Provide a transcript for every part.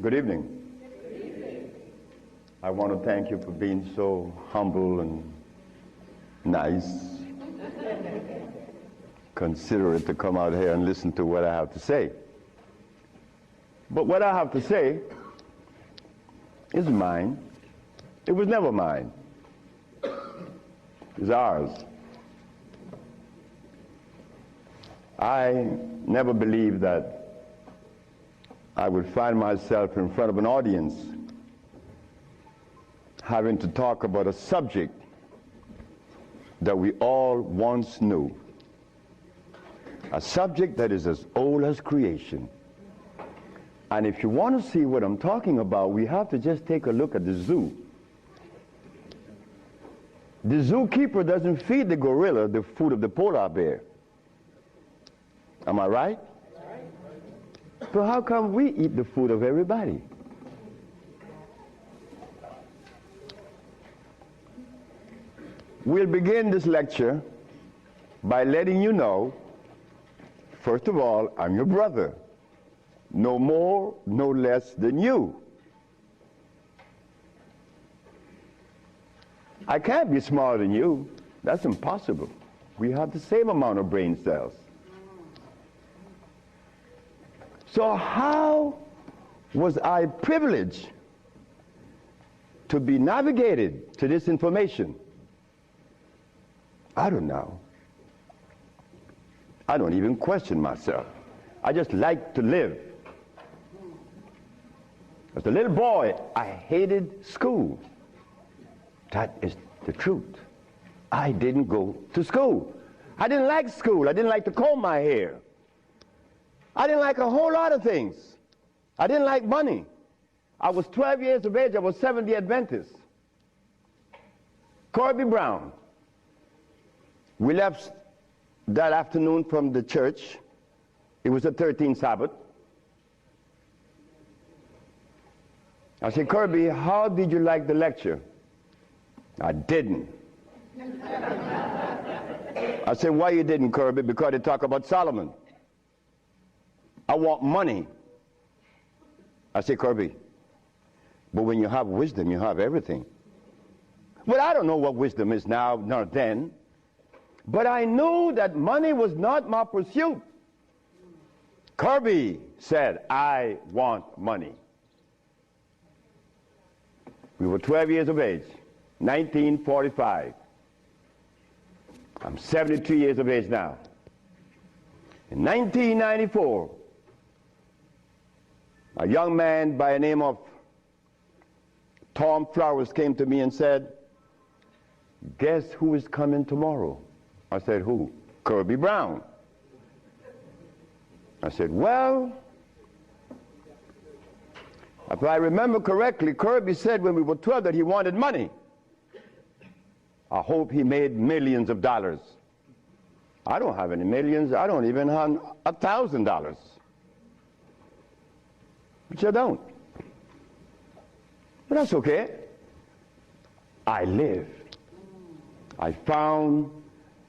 Good evening. I want to thank you for being so humble and nice, considerate to come out here and listen to what I have to say. But what I have to say is mine. It was never mine. It's ours. I never believed that I would find myself in front of an audience having to talk about a subject that we all once knew. A subject that is as old as creation. And if you want to see what I'm talking about, we have to just take a look at the zoo. The zookeeper doesn't feed the gorilla the food of the polar bear. Am I right? So how come we eat the food of everybody? We'll begin this lecture by letting you know, first of all, I'm your brother. No more, no less than you. I can't be smarter than you. That's impossible. We have the same amount of brain cells. So how was I privileged to be navigated to this information? I don't know. I don't even question myself. I just like to live. As a little boy, I hated school. That is the truth. I didn't go to school. I didn't like school. I didn't like to comb my hair. I didn't like a whole lot of things. I didn't like money. I was 12 years of age. I was Seventh-day Adventist. Corby Brown. We left that afternoon from the church. It was the 13th Sabbath. I said, Kirby, how did you like the lecture? I didn't. I said, why you didn't, Kirby? Because they talk about Solomon. I want money. I said, Kirby, but when you have wisdom, you have everything. Well, I don't know what wisdom is now, nor then. But I knew that money was not my pursuit. Kirby said, I want money. We were 12 years of age, 1945. I'm 72 years of age now. In 1994, a young man by the name of Tom Flowers came to me and said, guess who is coming tomorrow? I said, who? Kirby Brown. I said, well, if I remember correctly, Kirby said when we were 12 that he wanted money. I hope he made millions of dollars. I don't have any millions. I don't even have $1,000. Which I don't. But that's okay. I live. I found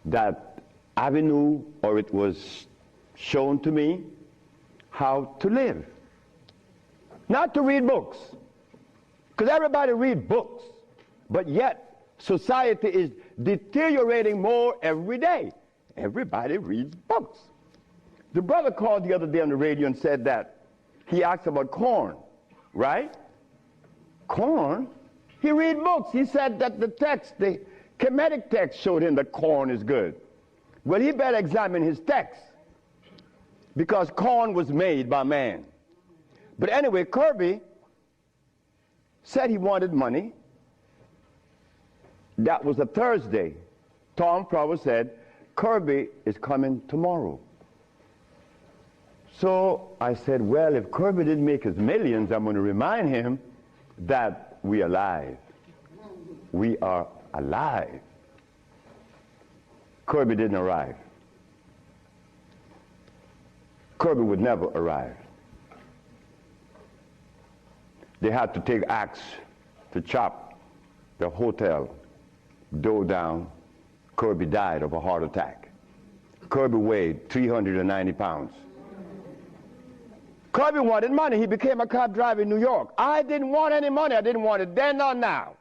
that avenue, or it was shown to me how to live. Not to read books, because everybody reads books, but yet society is deteriorating more every day. Everybody reads books. The brother called the other day on the radio and said that he asked about corn, right? Corn? He read books. He said that the text, the Kemetic text showed him that corn is good. Well, he better examine his text, because corn was made by man. But anyway, Kirby said he wanted money. That was a Thursday. Tom Flowers said, Kirby is coming tomorrow. So I said, well, if Kirby didn't make his millions, I'm going to remind him that we are alive. We are alive. Kirby didn't arrive. Kirby would never arrive. They had to take axe to chop the hotel door down. Kirby died of a heart attack. Kirby weighed 390 pounds. Kirby wanted money. He became a cab driver in New York. I didn't want any money. I didn't want it then or now.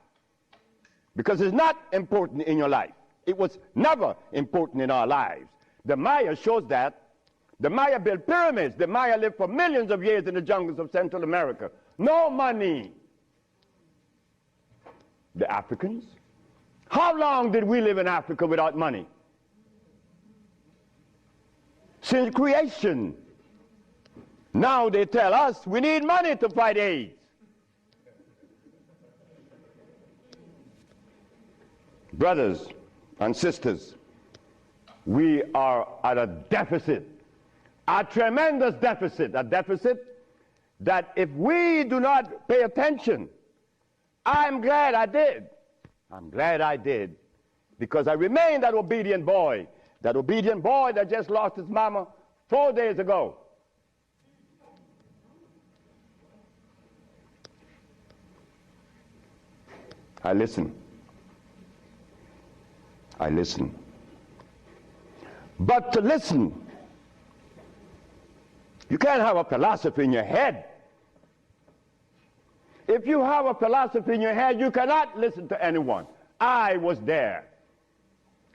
Because it's not important in your life. It was never important in our lives. The Maya shows that. The Maya built pyramids. The Maya lived for millions of years in the jungles of Central America. No money. The Africans? How long did we live in Africa without money? Since creation. Now they tell us we need money to fight AIDS. Brothers and sisters, we are at a deficit, a tremendous deficit, a deficit that if we do not pay attention, I'm glad I did. I'm glad I did, because I remained that obedient boy that just lost his mama 4 days ago. I listen. I listen. But to listen, you can't have a philosophy in your head. If you have a philosophy in your head, you cannot listen to anyone. I was there.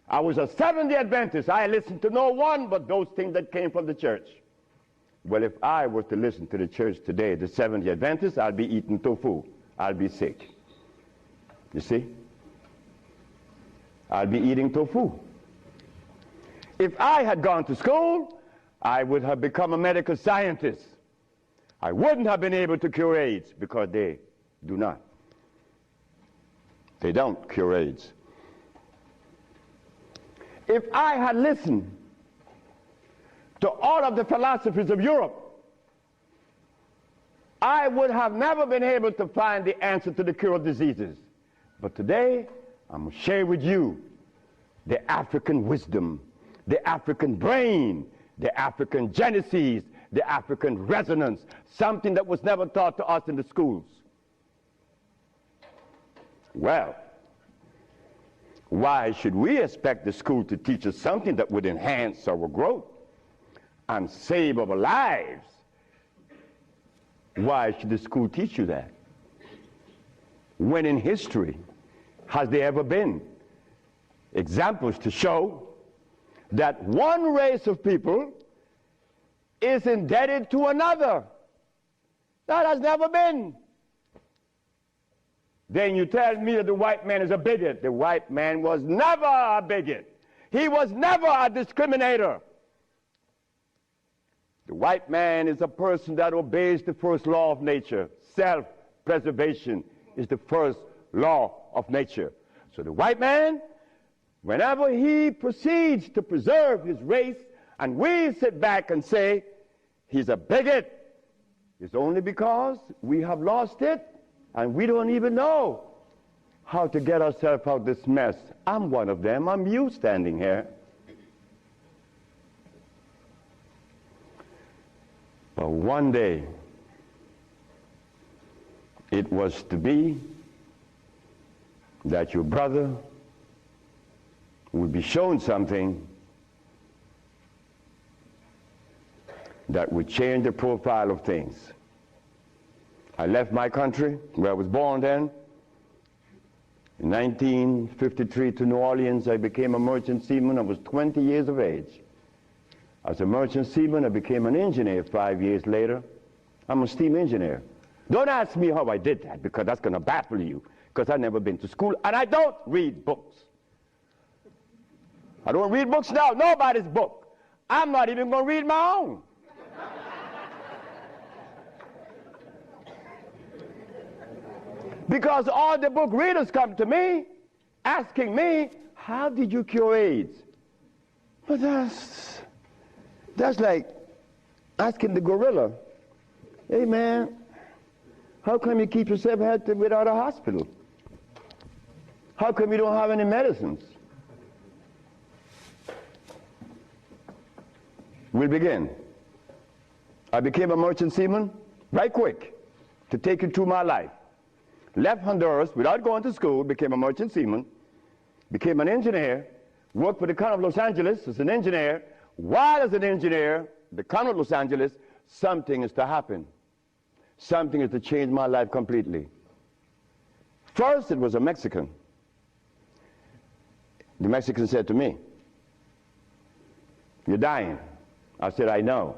I was a Seventh-day Adventist. I listened to no one but those things that came from the church. Well, if I was to listen to the church today, the Seventh-day Adventists, I'll be eating tofu. I'll be sick. You see? I'll be eating tofu. If I had gone to school, I would have become a medical scientist. I wouldn't have been able to cure AIDS, because they do not. They don't cure AIDS. If I had listened to all of the philosophies of Europe, I would have never been able to find the answer to the cure of diseases. But today, I'm going to share with you the African wisdom, the African brain, the African genesis, the African resonance, something that was never taught to us in the schools. Well, why should we expect the school to teach us something that would enhance our growth and save our lives? Why should the school teach you that? When in history has there ever been examples to show that one race of people is indebted to another? That has never been. Then you tell me that the white man is a bigot. The white man was never a bigot. He was never a discriminator. The white man is a person that obeys the first law of nature. Self-preservation is the first law of nature. So the white man, whenever he proceeds to preserve his race, and we sit back and say he's a bigot, it's only because we have lost it and we don't even know how to get ourselves out of this mess. I'm one of them. I'm you standing here. But one day, it was to be that your brother would be shown something that would change the profile of things. I left my country, where I was born then. In 1953 to New Orleans, I became a merchant seaman. I was 20 years of age. As a merchant seaman, I became an engineer 5 years later. I'm a steam engineer. Don't ask me how I did that, because that's going to baffle you, because I've never been to school, and I don't read books. I don't read books now, nobody's book. I'm not even going to read my own. Because all the book readers come to me asking me, how did you cure AIDS? But that's like asking the gorilla, hey man, how come you keep yourself healthy without a hospital? How come you don't have any medicines? We'll begin. I became a merchant seaman right quick to take you through my life. Left Honduras without going to school, became a merchant seaman, became an engineer, worked for the County of Los Angeles as an engineer. While as an engineer, the County of Los Angeles something is to happen. Something is to change my life completely. First, it was a Mexican. The Mexican said to me, "You're dying." I said, "I know."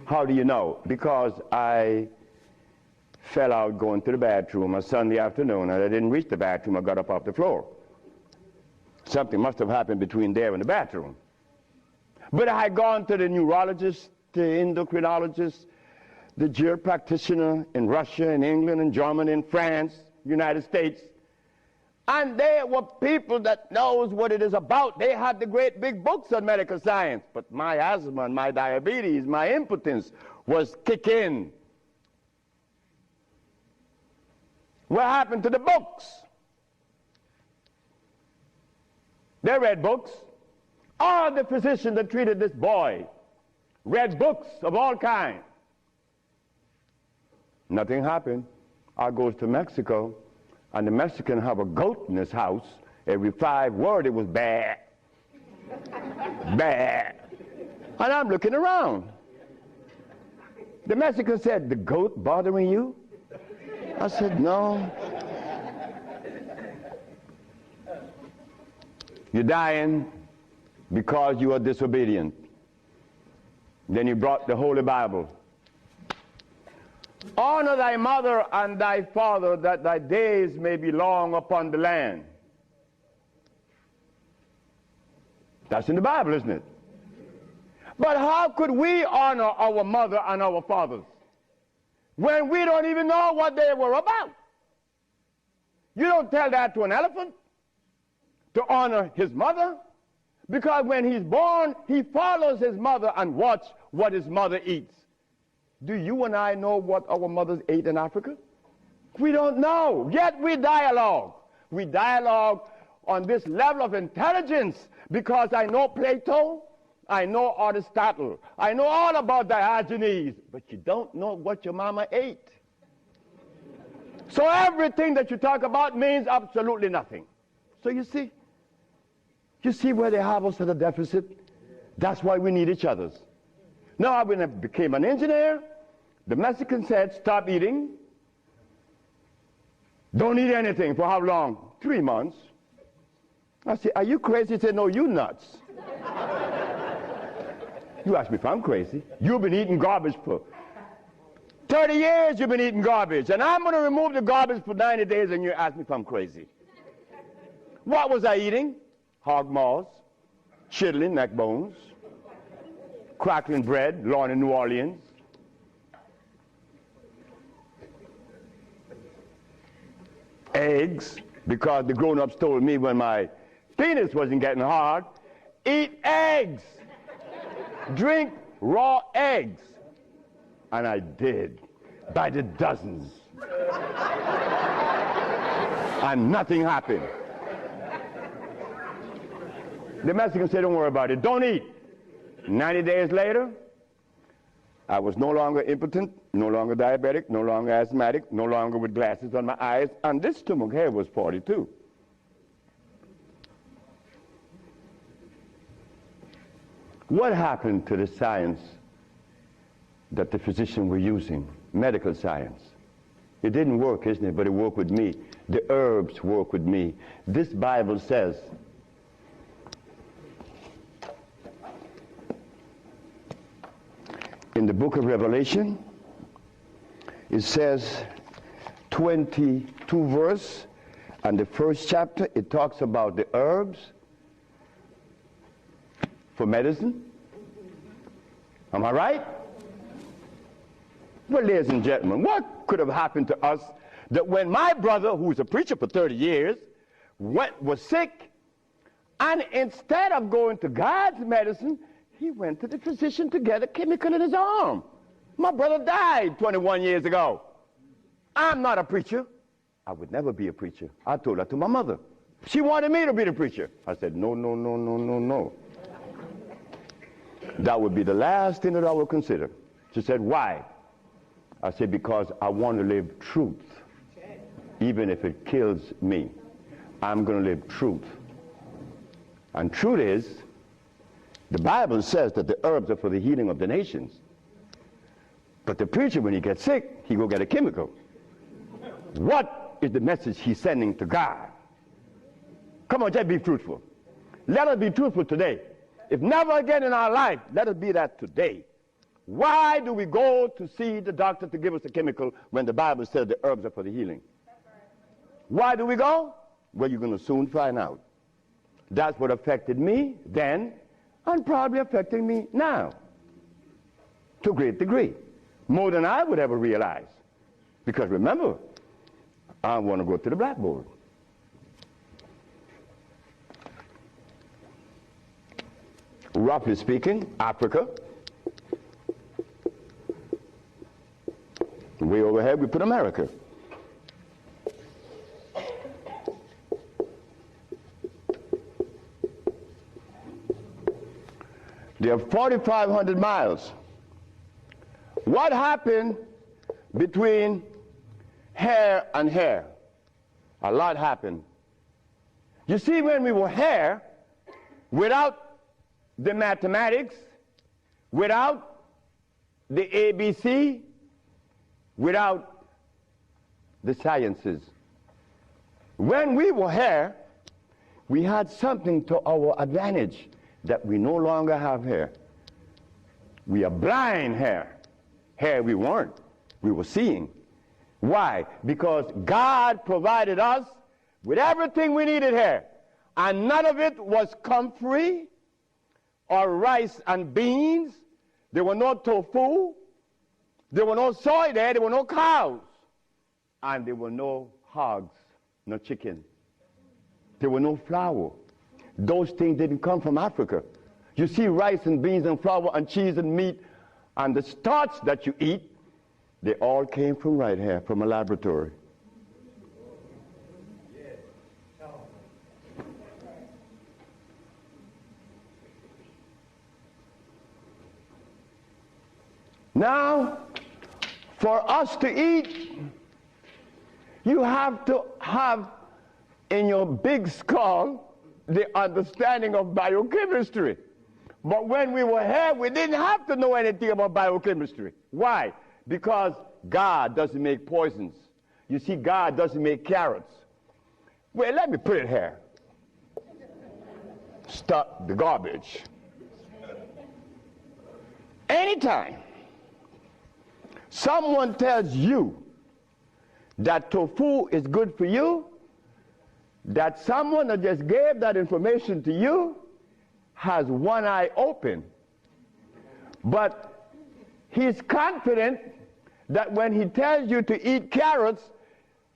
"How do you know?" "Because I fell out going to the bathroom a Sunday afternoon, and I didn't reach the bathroom. I got up off the floor. Something must have happened between there and the bathroom." But I had gone to the neurologist, the endocrinologist, the jail practitioner in Russia, in England, in Germany, in France, United States. And they were people that knows what it is about. They had the great big books on medical science. But my asthma and my diabetes, my impotence was kicking. What happened to the books? They read books. All the physicians that treated this boy read books of all kinds. Nothing happened. I goes to Mexico, and the Mexican have a goat in his house. Every 5 words it was bad, bad. And I'm looking around. The Mexican said, "The goat bothering you?" I said, "No." "You're dying because you are disobedient." Then he brought the Holy Bible. "Honor thy mother and thy father, that thy days may be long upon the land." That's in the Bible, isn't it? But how could we honor our mother and our fathers when we don't even know what they were about? You don't tell that to an elephant, to honor his mother, because when he's born, he follows his mother and watch what his mother eats. Do you and I know what our mothers ate in Africa? We don't know, yet we dialogue. We dialogue on this level of intelligence because I know Plato, I know Aristotle, I know all about Diogenes, but you don't know what your mama ate. So everything that you talk about means absolutely nothing. So you see where they have us at a deficit? That's why we need each other's. Now, when I became an engineer, the Mexican said, "Stop eating. Don't eat anything." For how long? 3 months. I said, "Are you crazy?" He said, "No, you nuts." You ask me if I'm crazy. You've been eating garbage for 30 years. You've been eating garbage. And I'm going to remove the garbage for 90 days, and you ask me if I'm crazy. What was I eating? Hog maws, chitlin, neck bones, crackling bread, Lorne in New Orleans. Eggs, because the grown-ups told me when my penis wasn't getting hard, eat eggs, drink raw eggs. And I did, by the dozens. And nothing happened. The Mexican said, "Don't worry about it, don't eat." 90 days later, I was no longer impotent, no longer diabetic, no longer asthmatic, no longer with glasses on my eyes, and this stomach hair was 42. What happened to the science that the physicians were using, medical science? It didn't work, isn't it? But it worked with me. The herbs work with me. This Bible says, in the book of Revelation, it says 22 verse, and the first chapter, it talks about the herbs for medicine. Am I right? Well, ladies and gentlemen, what could have happened to us that when my brother, who was a preacher for 30 years, was sick, and instead of going to God's medicine, he went to the physician to get a chemical in his arm. My brother died 21 years ago. I'm not a preacher. I would never be a preacher. I told that to my mother. She wanted me to be the preacher. I said, no, no, no, no, no, no. That would be the last thing that I would consider. She said, why? I said, because I want to live truth. Even if it kills me, I'm going to live truth. And truth is, the Bible says that the herbs are for the healing of the nations. But the preacher, when he gets sick, he go get a chemical. What is the message he's sending to God? Come on, just be truthful. Let us be truthful today. If never again in our life, let us be that today. Why do we go to see the doctor to give us a chemical when the Bible says the herbs are for the healing? Why do we go? Well, you're going to soon find out. That's what affected me then and probably affecting me now to a great degree. More than I would ever realize. Because remember, I want to go to the blackboard. Roughly speaking, Africa. Way overhead, we put America. They are 4,500 miles. What happened between here and here? A lot happened. You see, when we were here, without the mathematics, without the ABC, without the sciences, when we were here, we had something to our advantage that we no longer have here. We are blind here. Here we weren't. We were seeing. Why? Because God provided us with everything we needed here. And none of it was comfrey or rice and beans. There were no tofu. There were no soy there. There were no cows. And there were no hogs, no chicken. There were no flour. Those things didn't come from Africa. You see rice and beans and flour and cheese and meat and the starch that you eat, they all came from right here, from a laboratory. Now, for us to eat, you have to have in your big skull the understanding of biochemistry. But when we were here, we didn't have to know anything about biochemistry. Why? Because God doesn't make poisons. You see, God doesn't make carrots. Well, let me put it here. Stop the garbage. Anytime someone tells you that tofu is good for you, that someone that just gave that information to you has one eye open. But he's confident that when he tells you to eat carrots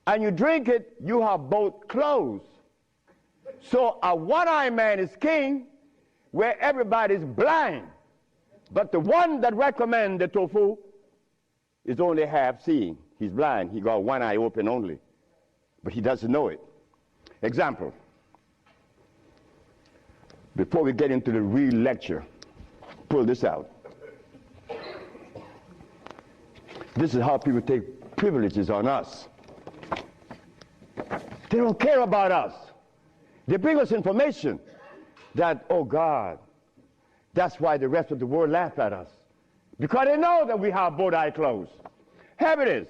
and you drink it, you have both closed. So a one-eyed man is king where everybody's blind. But the one that recommends the tofu is only half seeing. He's blind. He got one eye open only. But he doesn't know it. Example. Before we get into the real lecture, pull this out. This is how people take privileges on us. They don't care about us. They bring us information that, oh God, that's why the rest of the world laugh at us. Because they know that we have both eyes closed. Here it is.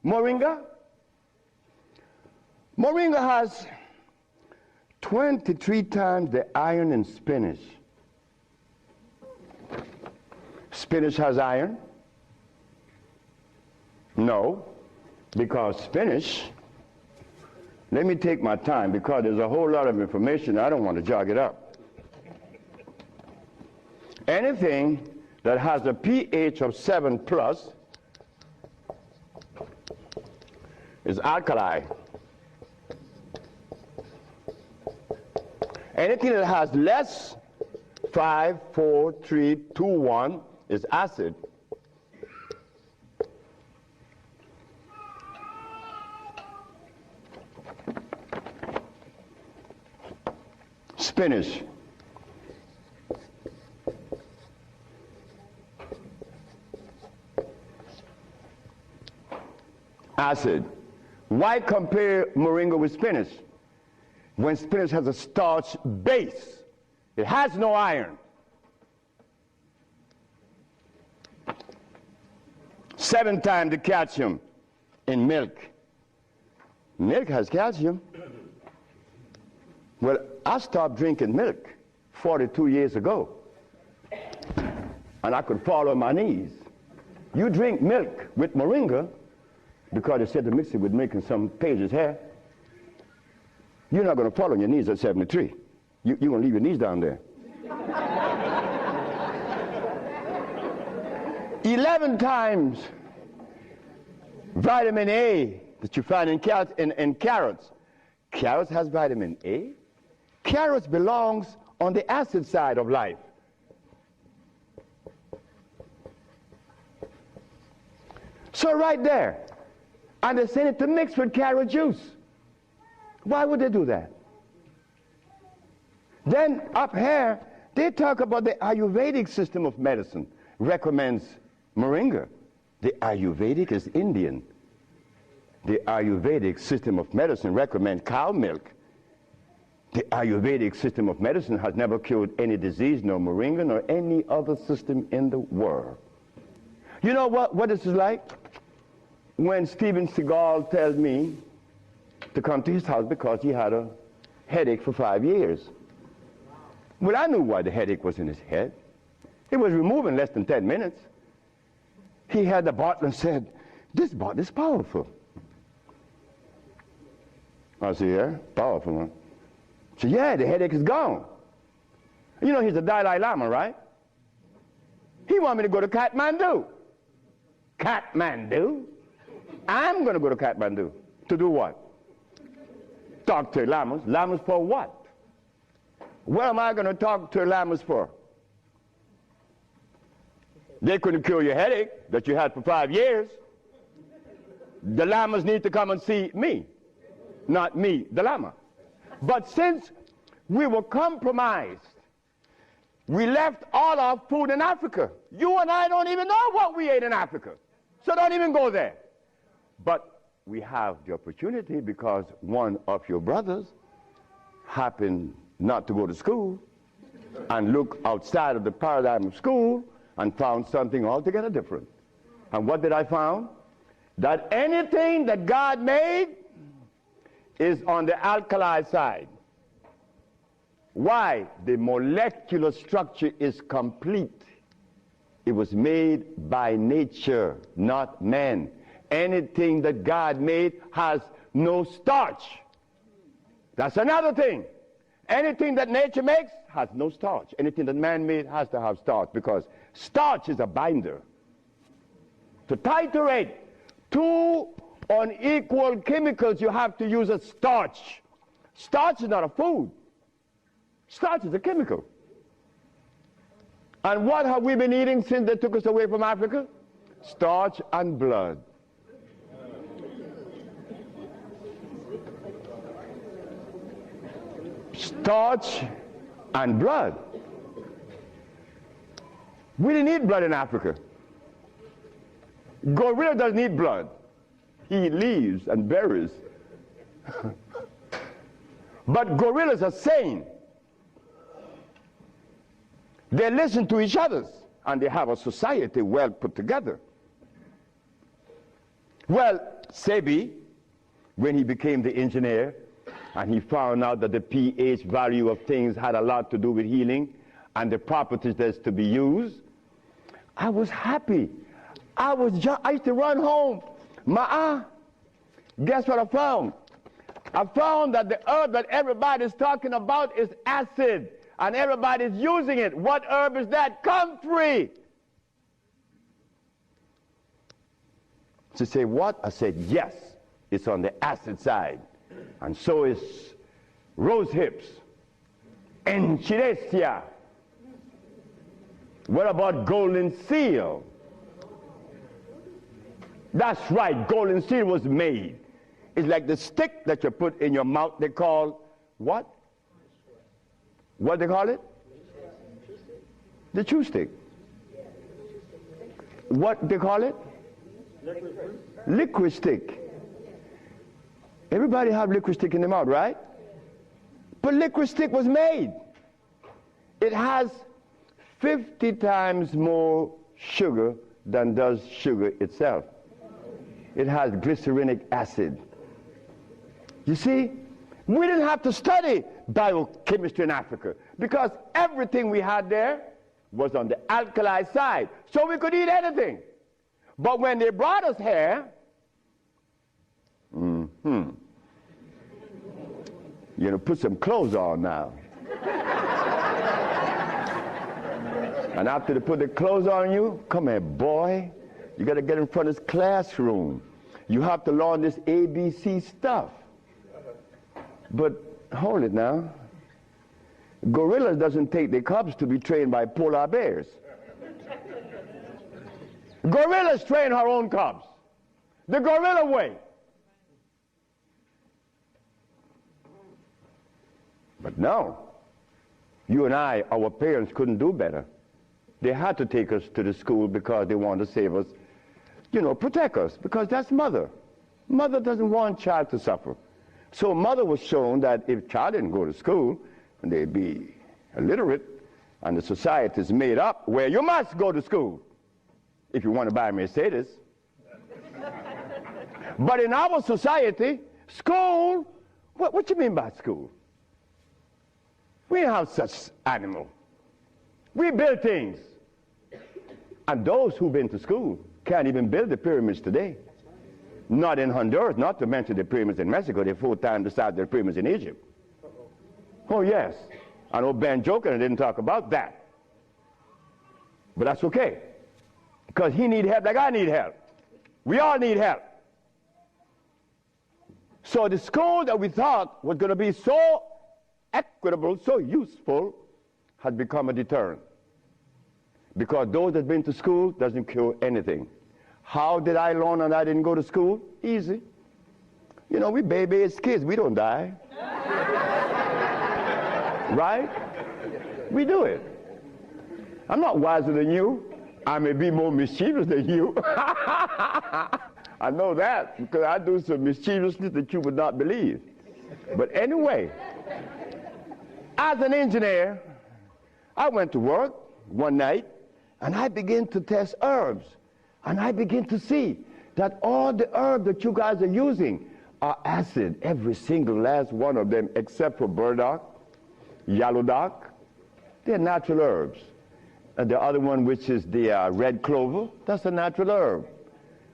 Moringa. Moringa has 23 times the iron in spinach. Spinach has iron? No, because spinach, let me take my time because there's a whole lot of information. I don't want to jog it up. Anything that has a pH of 7 plus is alkali. Anything that has less, 5, 4, 3, 2, 1 is acid. Spinach. Acid. Why compare moringa with spinach? When spinach has a starch base, it has no iron. 7 times the calcium in milk. Milk has calcium. Well, I stopped drinking milk 42 years ago, and I could fall on my knees. You drink milk with moringa, because they said to mix it with milk and some pages hair, you're not going to fall on your knees at 73. You're going to leave your knees down there. 11 times vitamin A that you find in carrots. Carrots has vitamin A. Carrots belongs on the acid side of life. So right there, and they send it to mix with carrot juice. Why would they do that? Then up here, they talk about the Ayurvedic system of medicine recommends moringa. The Ayurvedic is Indian. The Ayurvedic system of medicine recommends cow milk. The Ayurvedic system of medicine has never cured any disease, nor moringa, nor any other system in the world. You know what this is like? When Steven Seagal tells me to come to his house because he had a headache for 5 years. Well, I knew why the headache was in his head. It was removed in less than 10 minutes. He had the bottle and said, "This bottle is powerful." I said, "Yeah, powerful, huh?" He said, "Yeah, the headache is gone." You know, he's the Dalai Lama, right? He wanted me to go to Kathmandu. Kathmandu? I'm going to go to Kathmandu. To do what? Talk to lamas. Lamas for what? What am I going to talk to lamas for? They couldn't cure your headache that you had for 5 years. The lamas need to come and see me, not me, the lama. But since we were compromised, we left all our food in Africa. You and I don't even know what we ate in Africa. So don't even go there. But we have the opportunity because one of your brothers happened not to go to school and look outside of the paradigm of school and found something altogether different. And what did I find? That anything that God made is on the alkali side. Why? The molecular structure is complete. It was made by nature, not man. Anything that God made has no starch. That's another thing. Anything that nature makes has no starch. Anything that man made has to have starch, because starch is a binder. To titrate two unequal chemicals, you have to use a starch. Starch is not a food. Starch is a chemical. And what have we been eating since they took us away from Africa? Starch and blood. Starch and blood. We didn't eat blood in Africa. Gorilla doesn't eat blood. He eats leaves and berries. But gorillas are sane. They listen to each other, and they have a society well put together. Well, Sebi, when he became the engineer, and he found out that the pH value of things had a lot to do with healing and the properties that's to be used, I was happy. I used to run home. Guess what I found? I found that the herb that everybody's talking about is acid, and everybody's using it. What herb is that? Comfrey. She said, what? I said, yes, it's on the acid side. And so is rose hips, enchirecia. What about golden seal? That's right, golden seal was made. It's like the stick that you put in your mouth. They call what? What they call it? The chew stick. What they call it? Liquid stick. Everybody have liquid stick in their mouth, right? But liquid stick was made. It has 50 times more sugar than does sugar itself. It has glycerinic acid. You see, we didn't have to study biochemistry in Africa because everything we had there was on the alkali side, so we could eat anything. But when they brought us here, put some clothes on now. And after they put the clothes on you, come here, boy. You got to get in front of this classroom. You have to learn this ABC stuff. But hold it now. Gorillas doesn't take their cubs to be trained by polar bears. Gorillas train her own cubs. The gorilla way. But no. You and I, our parents couldn't do better. They had to take us to the school because they wanted to save us, protect us, because that's mother. Mother doesn't want child to suffer. So mother was shown that if child didn't go to school, they'd be illiterate, and the society is made up where you must go to school if you want to buy a Mercedes. But in our society, school, what you mean by school? We don't have such animal. We build things. And those who've been to school can't even build the pyramids today. Not in Honduras, not to mention the pyramids in Mexico. They're 4 times the size of the pyramids in Egypt. Oh, yes. I know Ben joking and didn't talk about that. But that's okay. Because he need help like I need help. We all need help. So the school that we thought was going to be so equitable, so useful, has become a deterrent. Because those that have been to school doesn't cure anything. How did I learn and I didn't go to school? Easy. We baby-aged kids. We don't die. Right? We do it. I'm not wiser than you. I may be more mischievous than you. I know that because I do some mischievousness that you would not believe. But anyway, as an engineer, I went to work one night and I began to test herbs. And I begin to see that all the herbs that you guys are using are acid, every single last one of them, except for burdock, yellow dock. They're natural herbs. And the other one, which is the red clover, that's a natural herb.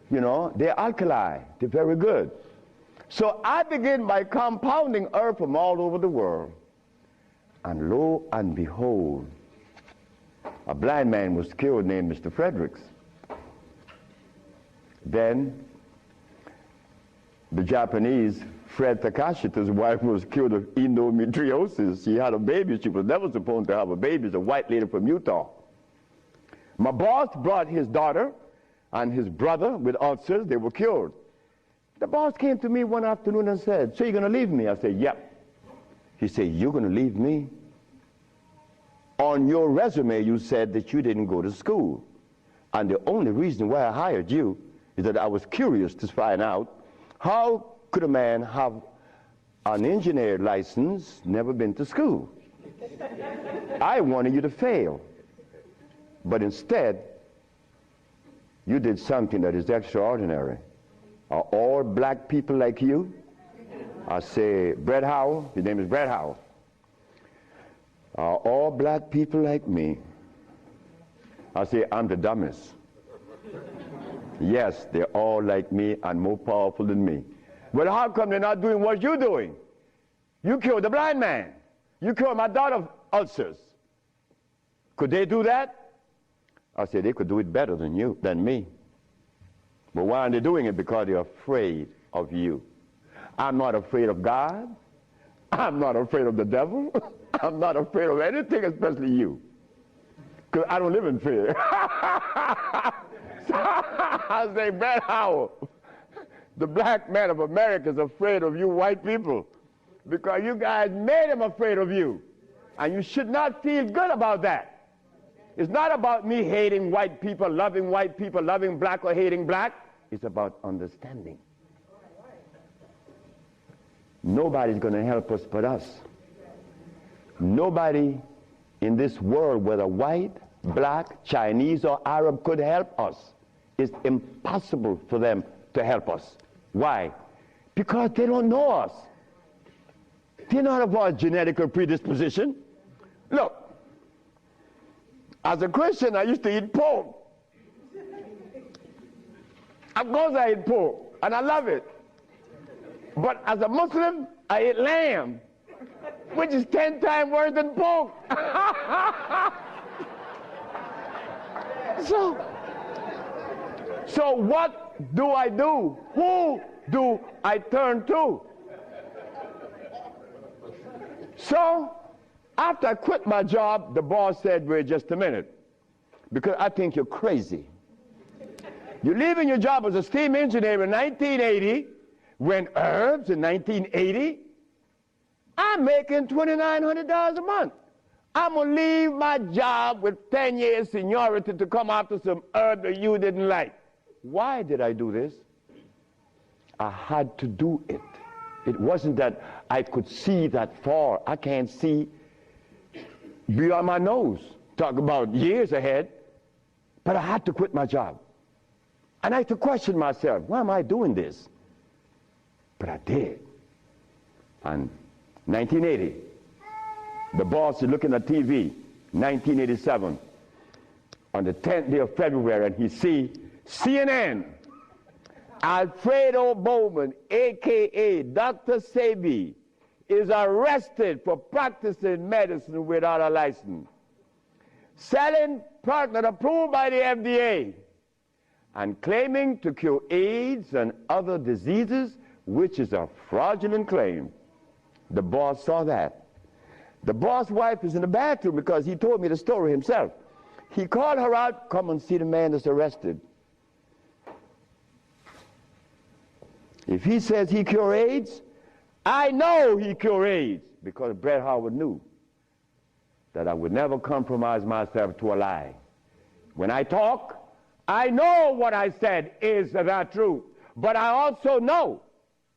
They're alkali. They're very good. So I begin by compounding herbs from all over the world. And lo and behold, a blind man was killed named Mr. Fredericks. Then the Japanese, Fred Takashita's wife, was killed of endometriosis. She had a baby. She was never supposed to have a baby. It's a white lady from Utah. My boss brought his daughter and his brother with ulcers. They were cured. The boss came to me one afternoon and said, "So you're going to leave me?" I said, "Yep." He said, "You're going to leave me? On your resume, you said that you didn't go to school. And the only reason why I hired you is that I was curious to find out how could a man have an engineer license, never been to school. I wanted you to fail. But instead, you did something that is extraordinary. Are all black people like you?" I say, "Brett Howell," his name is Brett Howell. "Are all black people like me?" I say, "I'm the dumbest." "Yes, they're all like me and more powerful than me." "Well, how come they're not doing what you're doing? You killed the blind man. You killed my daughter's ulcers. Could they do that?" I said, "They could do it better than me. But why aren't they doing it? Because they're afraid of you. I'm not afraid of God. I'm not afraid of the devil. I'm not afraid of anything, especially you. Because I don't live in fear." So I say, "Brett Howell, the black man of America is afraid of you white people because you guys made him afraid of you. And you should not feel good about that. It's not about me hating white people, loving black or hating black. It's about understanding. Nobody's going to help us but us. Nobody in this world, whether white, black, Chinese, or Arab, could help us it's impossible for them to help us. Why? Because they don't know us. They're not of our genetic predisposition. Look, as a Christian, I used to eat pork. Of course I eat pork, and I love it. But as a Muslim, I eat lamb, which is 10 times worse than pork. So what do I do? Who do I turn to? So after I quit my job, the boss said, wait just a minute, because I think you're crazy. You're leaving your job as a steam engineer in 1980, when herbs in 1980, I'm making $2,900 a month. I'm going to leave my job with 10 years seniority to come after some herb that you didn't like. Why did I do this? I had to do it. It wasn't that I could see that far. I can't see beyond my nose. Talk about years ahead. But I had to quit my job. And I had to question myself, why am I doing this? But I did. And 1980, the boss is looking at TV, 1987, on the 10th day of February, and he see CNN, Alfredo Bowman, a.k.a. Dr. Sebi, is arrested for practicing medicine without a license, selling product approved by the FDA, and claiming to cure AIDS and other diseases, which is a fraudulent claim. The boss saw that. The boss' wife is in the bathroom because he told me the story himself. He called her out, come and see the man that's arrested. If he says he cure AIDS, I know he cure AIDS, because Bret Howard knew that I would never compromise myself to a lie. When I talk, I know what I said is the truth, but I also know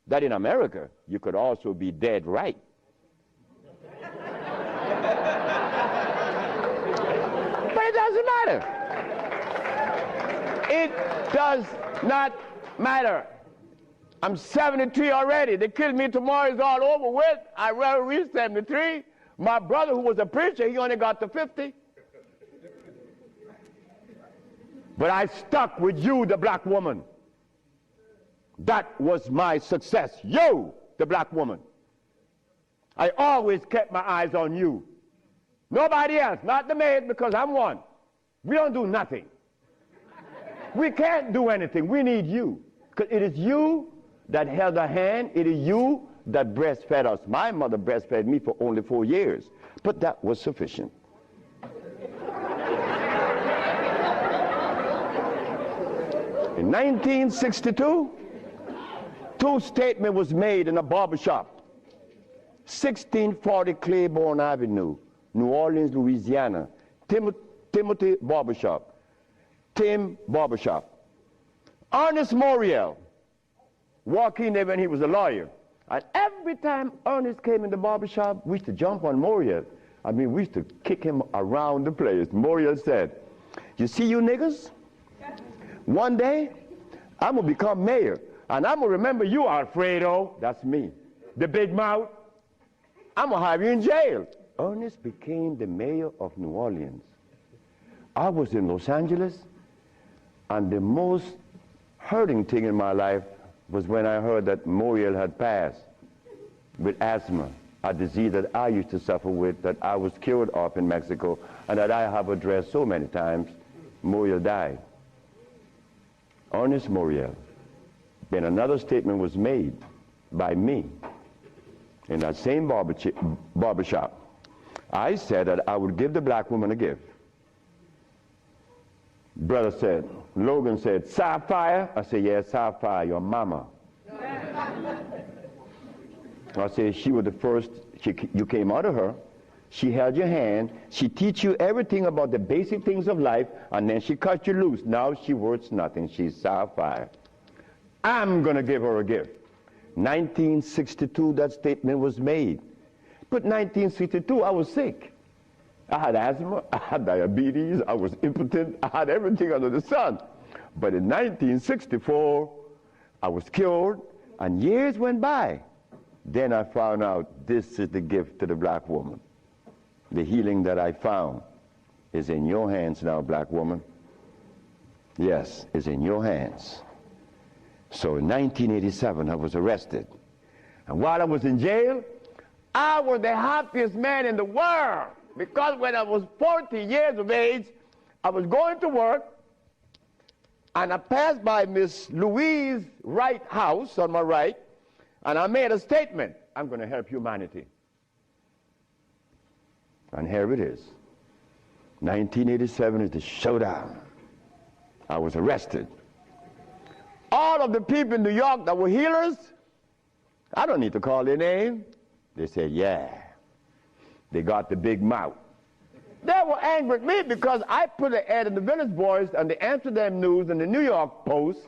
that in America, you could also be dead right. But it doesn't matter. It does not matter. I'm 73 already. They kill me tomorrow, it's all over with. I rather reach 73. My brother, who was a preacher, he only got to 50. But I stuck with you, the black woman. That was my success. You, the black woman. I always kept my eyes on you. Nobody else, not the maid, because I'm one. We don't do nothing. We can't do anything. We need you. Because it is you that held our hand. It is you that breastfed us. My mother breastfed me for only 4 years. But that was sufficient. In 1962, two statements was made in a barbershop. 1640 Claiborne Avenue, New Orleans, Louisiana. Timothy Barbershop. Tim Barbershop. Ernest Moriel walked in there when he was a lawyer. And every time Ernest came in the barbershop, we used to jump on Moriel. I mean, we used to kick him around the place. Moriel said, you see you niggas? One day, I'm going to become mayor. And I'm going to remember you, Alfredo. That's me. The big mouth. I'm going to have you in jail. Ernest became the mayor of New Orleans. I was in Los Angeles, and the most hurting thing in my life was when I heard that Moriel had passed with asthma, a disease that I used to suffer with, that I was cured of in Mexico, and that I have addressed so many times. Moriel died. Ernest Moriel. Then another statement was made by me in that same barbershop. I said that I would give the black woman a gift. Brother said, Logan said, Sapphire? I said, yes, Sapphire, your mama. I said, she was the first, you came out of her, she held your hand, she teach you everything about the basic things of life, and then she cut you loose. Now she worth nothing, she's Sapphire. I'm going to give her a gift. 1962, that statement was made. But 1962, I was sick. I had asthma, I had diabetes, I was impotent, I had everything under the sun. But in 1964, I was cured, and years went by. Then I found out this is the gift to the black woman. The healing that I found is in your hands now, black woman. Yes, it's in your hands. So in 1987, I was arrested. And while I was in jail, I was the happiest man in the world. Because when I was 40 years of age, I was going to work, and I passed by Miss Louise Wright's house on my right, and I made a statement: I'm going to help humanity. And here it is. 1987 is the showdown. I was arrested. All of the people in New York that were healers, I don't need to call their name. They said, yeah. They got the big mouth. They were angry at me because I put an ad in the Village Voice and the Amsterdam News and the New York Post.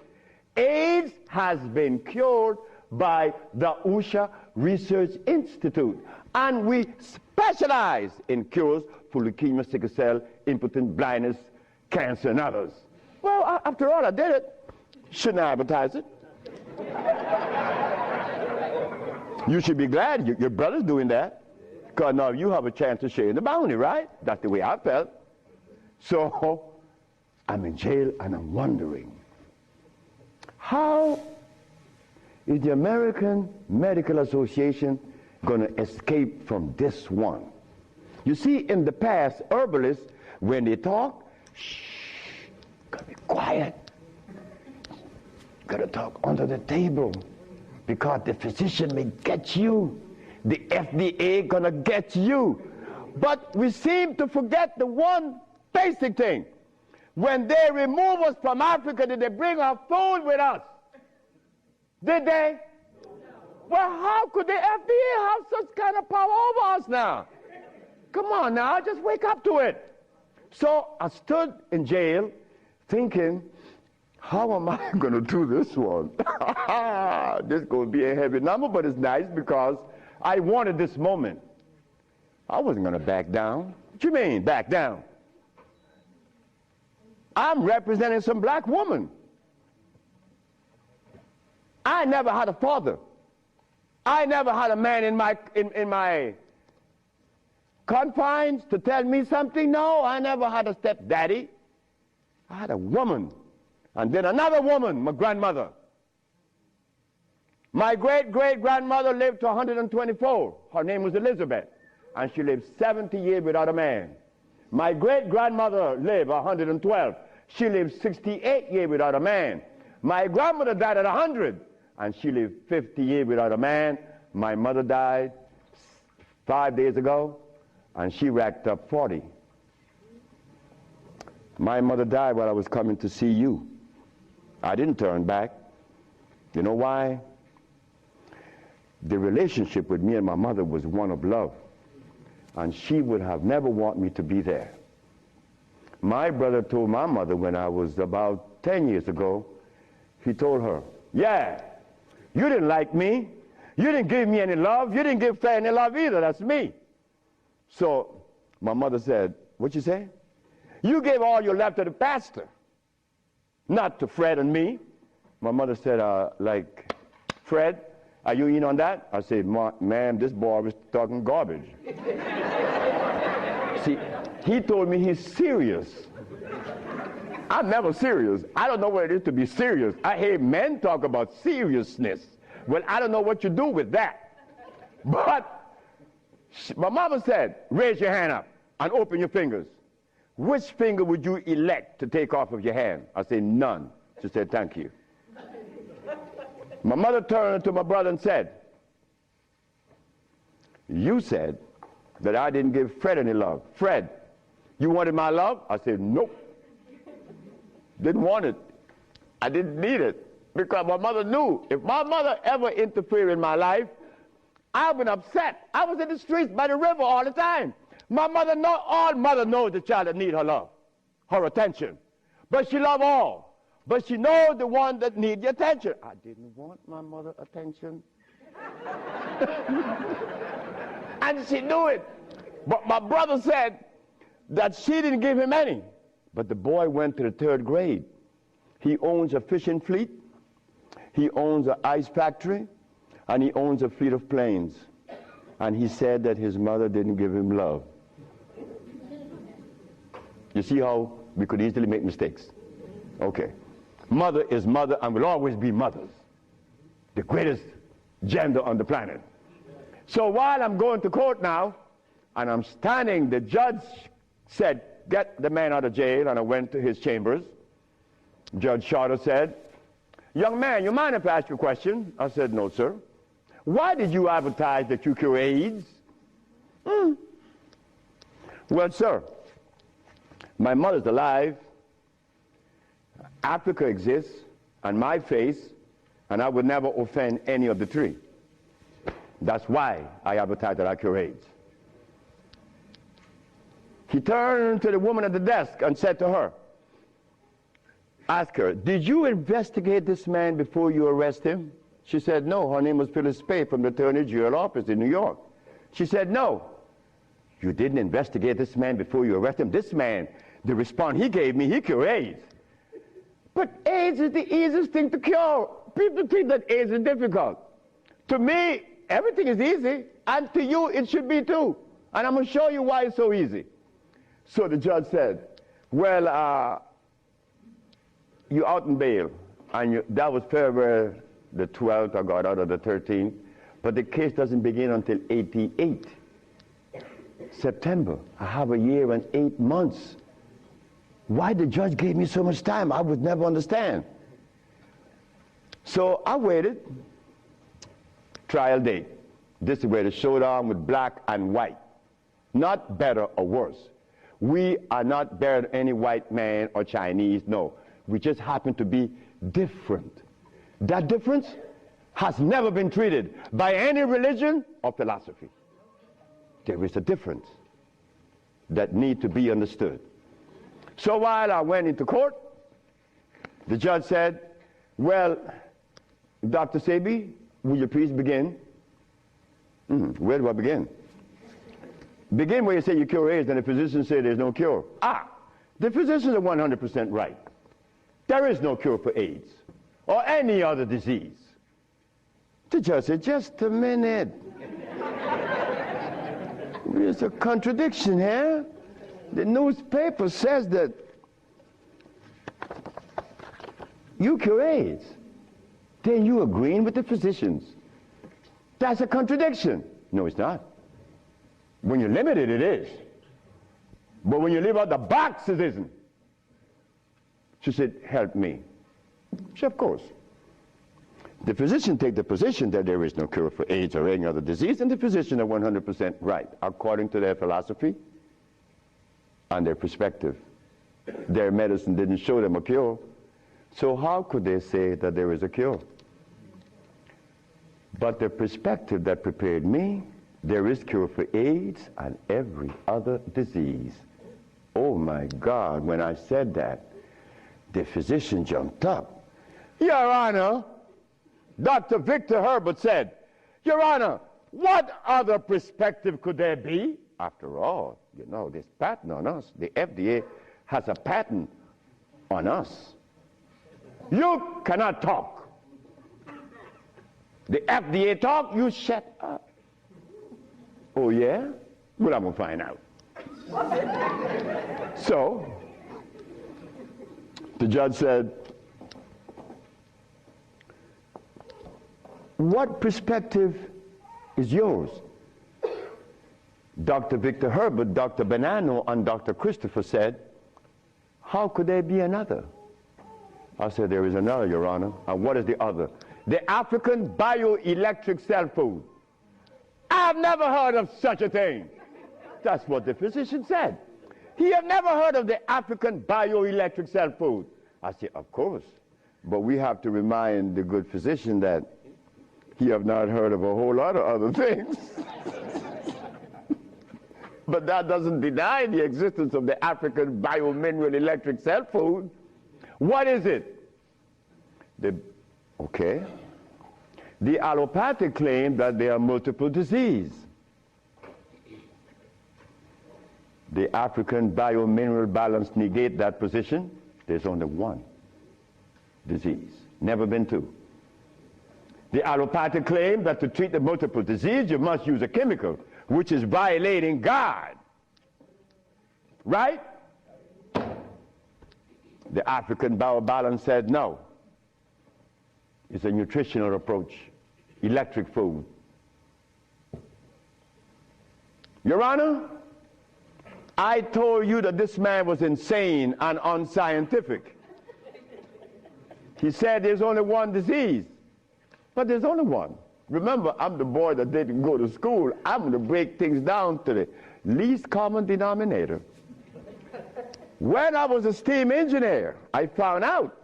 AIDS has been cured by the USHA Research Institute. And we specialize in cures for leukemia, sickle cell, impotence, blindness, cancer, and others. Well, after all, I did it. Shouldn't I advertise it? You should be glad your brother's doing that, because now you have a chance to share in the bounty, right? That's the way I felt. So I'm in jail, and I'm wondering, how is the American Medical Association going to escape from this one? You see, in the past, herbalists, when they talk, shh, gotta be quiet. Gotta talk under the table, because the physician may get you. The FDA gonna get you. But we seem to forget the one basic thing. When they remove us from Africa, did they bring our food with us? Did they? Well, how could the FDA have such kind of power over us now? Come on now, just wake up to it. So I stood in jail thinking, how am I going to do this one? This is going to be a heavy number, but it's nice because I wanted this moment. I wasn't going to back down. What you mean, back down? I'm representing some black woman. I never had a father. I never had a man in my confines to tell me something. No, I never had a stepdaddy. I had a woman. And then another woman, my grandmother. My great-great-grandmother lived to 124. Her name was Elizabeth. And she lived 70 years without a man. My great-grandmother lived 112. She lived 68 years without a man. My grandmother died at 100. And she lived 50 years without a man. My mother died 5 days ago. And she racked up 40. My mother died while I was coming to see you. I didn't turn back. You know why? The relationship with me and my mother was one of love. And she would have never wanted me to be there. My brother told my mother when I was about 10 years ago, he told her, yeah, you didn't like me. You didn't give me any love. You didn't give Fred any love either. That's me. So my mother said, what you say? You gave all your love to the pastor, not to Fred and me. My mother said, like, Fred, are you in on that? I said, ma'am, this boy was talking garbage. See, he told me he's serious. I'm never serious. I don't know what it is to be serious. I hear men talk about seriousness. Well, I don't know what you do with that. But my mama said, raise your hand up and open your fingers. Which finger would you elect to take off of your hand? I said, none. She said, thank you. My mother turned to my brother and said, you said that I didn't give Fred any love. Fred, you wanted my love? I said, nope. Didn't want it. I didn't need it. Because my mother knew if my mother ever interfered in my life, I would be upset. I was in the streets by the river all the time. My mother knows, all mother knows the child that needs her love, her attention. But she loves all. But she knows the one that needs the attention. I didn't want my mother attention. And she knew it. But my brother said that she didn't give him any. But the boy went to the 3rd grade. He owns a fishing fleet, he owns an ice factory, and he owns a fleet of planes. And he said that his mother didn't give him love. You see how we could easily make mistakes? Okay. Mother is mother and will always be mothers. The greatest gender on the planet. So while I'm going to court now, and I'm standing, the judge said, get the man out of jail, and I went to his chambers. Judge Shorter said, young man, you mind if I ask you a question? I said, no, sir. Why did you advertise that you cure AIDS? Well, sir, my mother's alive, Africa exists, and my face, and I would never offend any of the three. That's why I advertise that I cure AIDS. He turned to the woman at the desk and said to her, ask her, did you investigate this man before you arrest him? She said, no. Her name was Phyllis Spay from the Attorney General office in New York. She said, no. You didn't investigate this man before you arrest him? This man, the response he gave me, he cured AIDS. But AIDS is the easiest thing to cure. People think that AIDS is difficult. To me, everything is easy, and to you it should be too. And I'm going to show you why it's so easy. So the judge said, well, you're out in bail, and that was February the 12th, I got out of the 13th, but the case doesn't begin until 88. September, I have a year and 8 months. Why the judge gave me so much time, I would never understand. So I waited, trial date. This is where the showdown with black and white. Not better or worse. We are not better than any white man or Chinese, no. We just happen to be different. That difference has never been treated by any religion or philosophy. There is a difference that needs to be understood. So while I went into court, the judge said, well, Dr. Sebi, will you please begin? Where do I begin? Begin where you say you cure AIDS and the physicians say there's no cure. The physicians are 100% right. There is no cure for AIDS or any other disease. The judge said, just a minute. There's a contradiction here. The newspaper says that you cure AIDS. Then you agreeing with the physicians. That's a contradiction. No, it's not. When you're limited, it is. But when you leave out the box, it isn't. She said, help me. She said, of course. The physician take the position that there is no cure for AIDS or any other disease, and the physicians are 100% right, according to their philosophy and their perspective. Their medicine didn't show them a cure. So how could they say that there is a cure? But the perspective that prepared me, there is cure for AIDS and every other disease. Oh my God, when I said that, the physician jumped up. Your Honor, Dr. Victor Herbert said, Your Honor, what other perspective could there be? After all, you know, this patent on us, the FDA has a patent on us. You cannot talk. The FDA talk, you shut up. Oh yeah? Well, I'm gonna find out. So, the judge said, what perspective is yours? Dr. Victor Herbert, Dr. Bonanno, and Dr. Christopher said, how could there be another? I said, there is another, Your Honor. And what is the other? The African bioelectric cell food. I've never heard of such a thing. That's what the physician said. He had never heard of the African bioelectric cell food. I said, of course. But we have to remind the good physician that he have not heard of a whole lot of other things. But that doesn't deny the existence of the African biomineral electric cell food. What is it? Okay. The allopathic claim that there are multiple diseases. The African biomineral balance negate that position. There's only one. disease. Never been to. The allopathic claim that to treat the multiple disease, you must use a chemical, which is violating God. Right? The African biobalance said no. It's a nutritional approach, electric food. Your Honor, I told you that this man was insane and unscientific. He said there's only one disease, but there's only one. Remember, I'm the boy that didn't go to school. I'm going to break things down to the least common denominator. When I was a steam engineer, I found out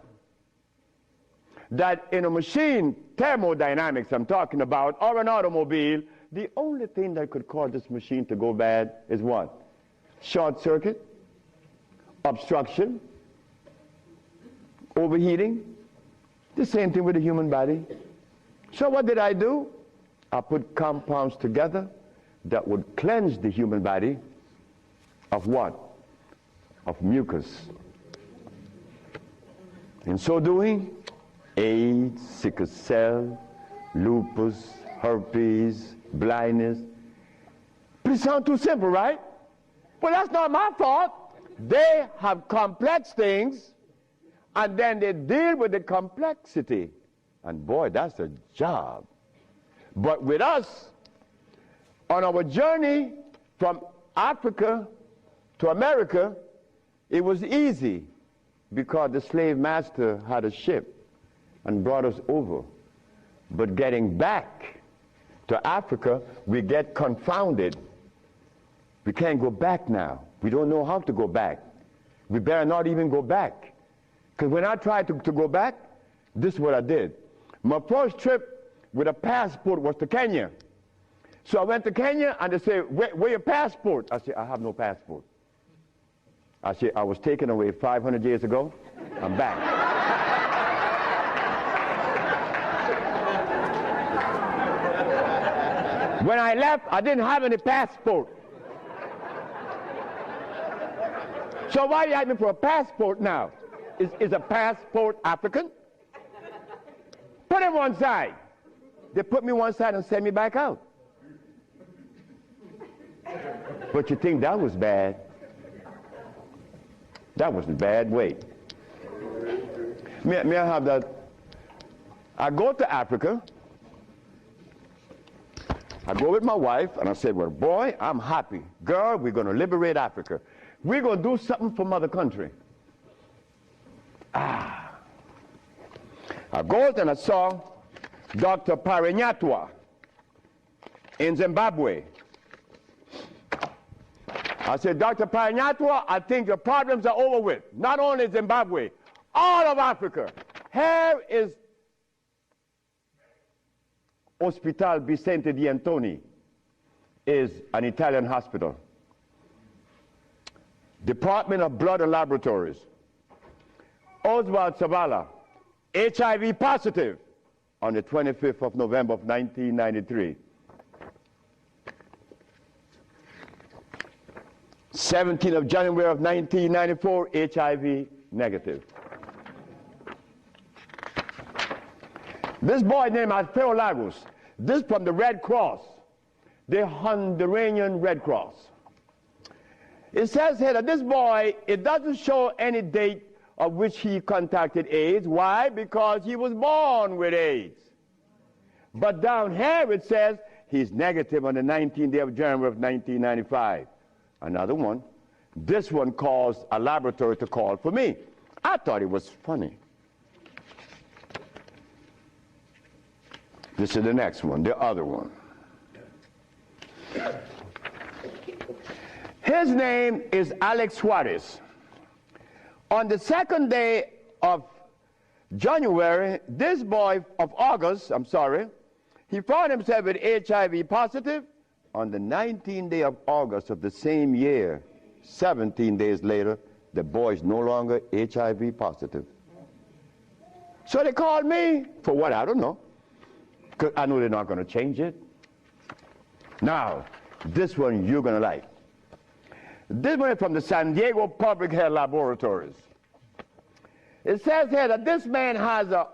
that in a machine, thermodynamics I'm talking about, or an automobile, the only thing that could cause this machine to go bad is what? Short circuit, obstruction, overheating. The same thing with the human body. So what did I do? I put compounds together that would cleanse the human body of what? Of mucus. In so doing, AIDS, sickle cell, lupus, herpes, blindness. But it sounds too simple, right? Well, that's not my fault. They have complex things, and then they deal with the complexity. And boy, that's a job. But with us, on our journey from Africa to America, it was easy because the slave master had a ship and brought us over. But getting back to Africa, we get confounded. We can't go back now. We don't know how to go back. We better not even go back. Because when I tried to go back, this is what I did. My first trip with a passport was to Kenya. So I went to Kenya and they said, where your passport? I said, I have no passport. I said, I was taken away 500 years ago. I'm back. When I left, I didn't have any passport. So why are you asking me for a passport now? Is a passport African? Put him one side. They put me one side and sent me back out. But you think that was bad? That wasn't bad. Wait. May I have that? I go to Africa. I go with my wife, and I said, well, boy, I'm happy. Girl, we're going to liberate Africa. We're going to do something for mother country. I go and I saw Dr. Parinyatwa in Zimbabwe. I said, Dr. Parinyatwa, I think your problems are over with. Not only Zimbabwe, all of Africa. Here is Hospital Vicente di Antoni, is an Italian hospital. Department of Blood and Laboratories. Oswald Zavala, HIV positive on the 25th of November of 1993. 17th of January of 1994, HIV negative. This boy named Alfeo Lagos, this from the Red Cross, the Honduran Red Cross. It says here that this boy, it doesn't show any date of which he contracted AIDS. Why? Because he was born with AIDS. But down here it says he's negative on the 19th day of January of 1995. Another one. This one caused a laboratory to call for me. I thought it was funny. This is the next one, the other one. His name is Alex Suarez. On the second day of January, this boy of August, he found himself with HIV positive. On the 19th day of August of the same year, 17 days later, the boy is no longer HIV positive. So they called me for what? I don't know. Because I know they're not going to change it. Now, this one you're going to like. This one is from the San Diego Public Health Laboratories. It says here that this man has a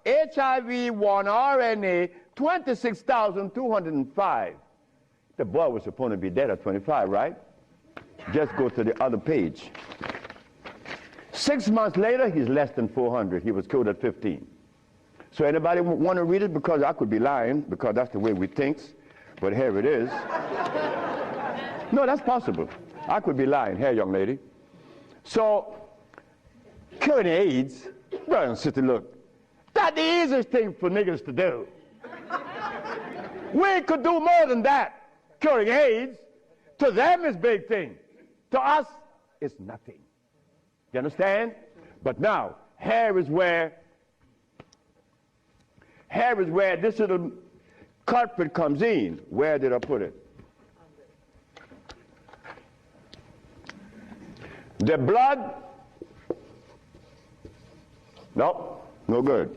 HIV-1 RNA 26,205. The boy was supposed to be dead at 25, right? Just go to the other page. 6 months later, he's less than 400. He was killed at 15. So anybody want to read it? Because I could be lying, because that's the way we think. But here it is. No, that's possible. I could be lying. Here, young lady. So, curing AIDS, brother and sister, look, that's the easiest thing for niggas to do. We could do more than that. Curing AIDS, to them is big thing. To us, it's nothing. You understand? But now, here is where this little culprit comes in. Where did I put it? The blood, no, no good.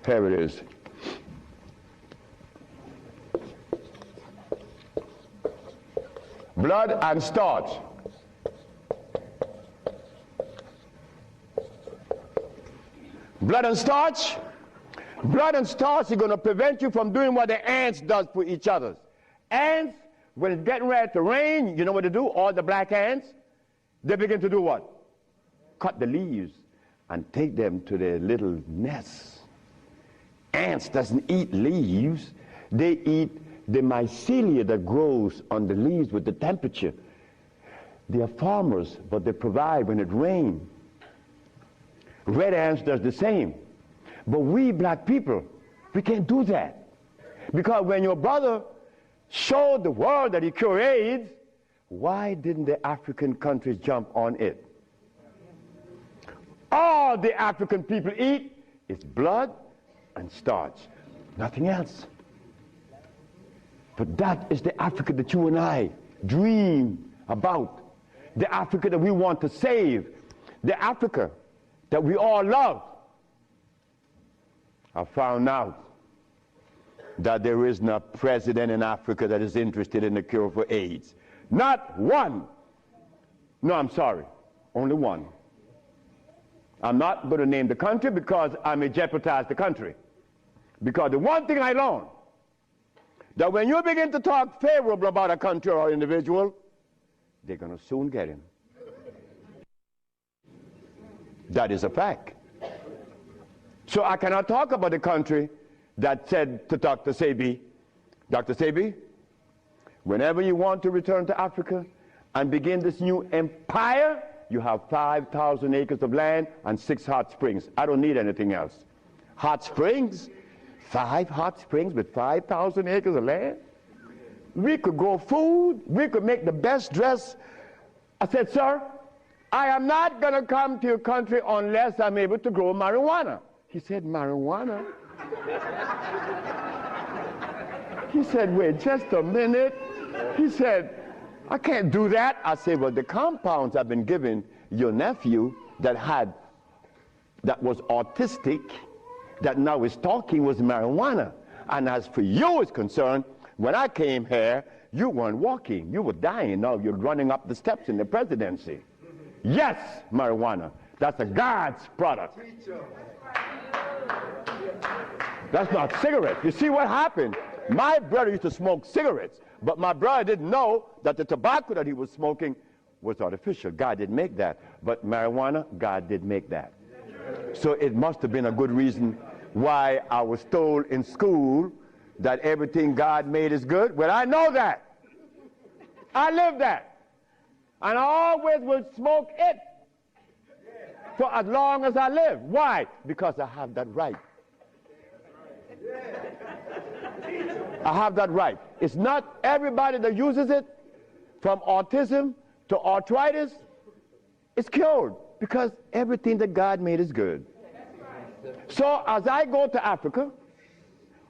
Here it is. Blood and starch. Blood and starch? Blood and starch is going to prevent you from doing what the ants does for each other. Ants, when it's getting ready to rain, you know what they do? All the black ants, they begin to do what? Cut the leaves and take them to their little nests. Ants doesn't eat leaves. They eat the mycelia that grows on the leaves with the temperature. They are farmers, but they provide when it rains. Red ants does the same. But we black people, we can't do that. Because when your brother showed the world that he cured AIDS, why didn't the African countries jump on it? All the African people eat is blood and starch, nothing else. But that is the Africa that you and I dream about, the Africa that we want to save, the Africa that we all love. I found out that there is no president in Africa that is interested in the cure for AIDS. Not one. No, I'm sorry, only one. I'm not going to name the country because I may jeopardize the country. Because the one thing I learned, that when you begin to talk favorable about a country or individual, they're going to soon get him. That is a fact. So I cannot talk about the country that said to Dr. Sebi, Dr. Sebi, whenever you want to return to Africa and begin this new empire, you have 5,000 acres of land and 6 hot springs. I don't need anything else. Hot springs? 5 hot springs with 5,000 acres of land? We could grow food. We could make the best dress. I said, sir, I am not going to come to your country unless I'm able to grow marijuana. He said, marijuana? He said, wait just a minute. He said, I can't do that. I said, well, the compounds I've been giving your nephew that was autistic, that now is talking, was marijuana. And as for you is concerned, when I came here, you weren't walking. You were dying. Now you're running up the steps in the presidency. Yes, marijuana. That's a God's product. That's not cigarettes. You see what happened? My brother used to smoke cigarettes, but my brother didn't know that the tobacco that he was smoking was artificial. God didn't make that. But marijuana, God did make that. So it must have been a good reason why I was told in school that everything God made is good. Well, I know that. I live that. And I always will smoke it for as long as I live. Why? Because I have that right. I have that right. It's not everybody that uses it, from autism to arthritis, is cured, because everything that God made is good. So as I go to Africa,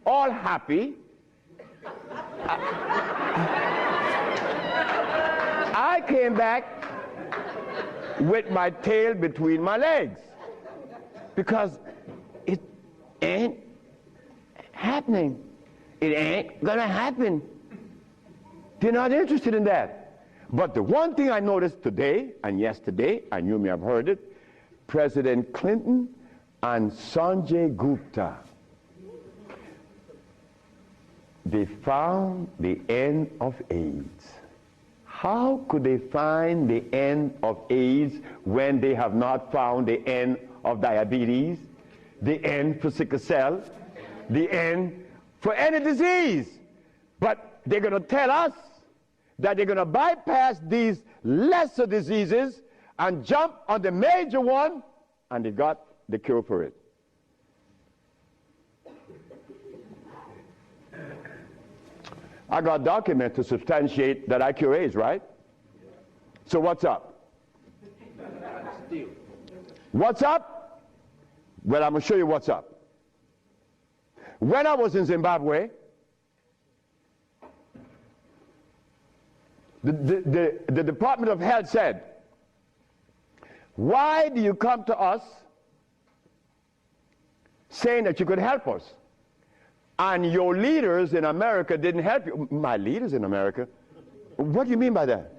all happy, I came back with my tail between my legs, because it ain't happening. It ain't gonna happen. They're not interested in that. But the one thing I noticed today and yesterday, and you may have heard it, President Clinton and Sanjay Gupta, they found the end of AIDS. How could they find the end of AIDS when they have not found the end of diabetes, the end for sickle cell, the end for any disease? But they're going to tell us that they're going to bypass these lesser diseases and jump on the major one, and they got the cure for it. I got documents to substantiate that I cure AIDS, right? So what's up? What's up? Well, I'm going to show you what's up. When I was in Zimbabwe, the Department of Health said, why do you come to us saying that you could help us? And your leaders in America didn't help you. My leaders in America? What do you mean by that?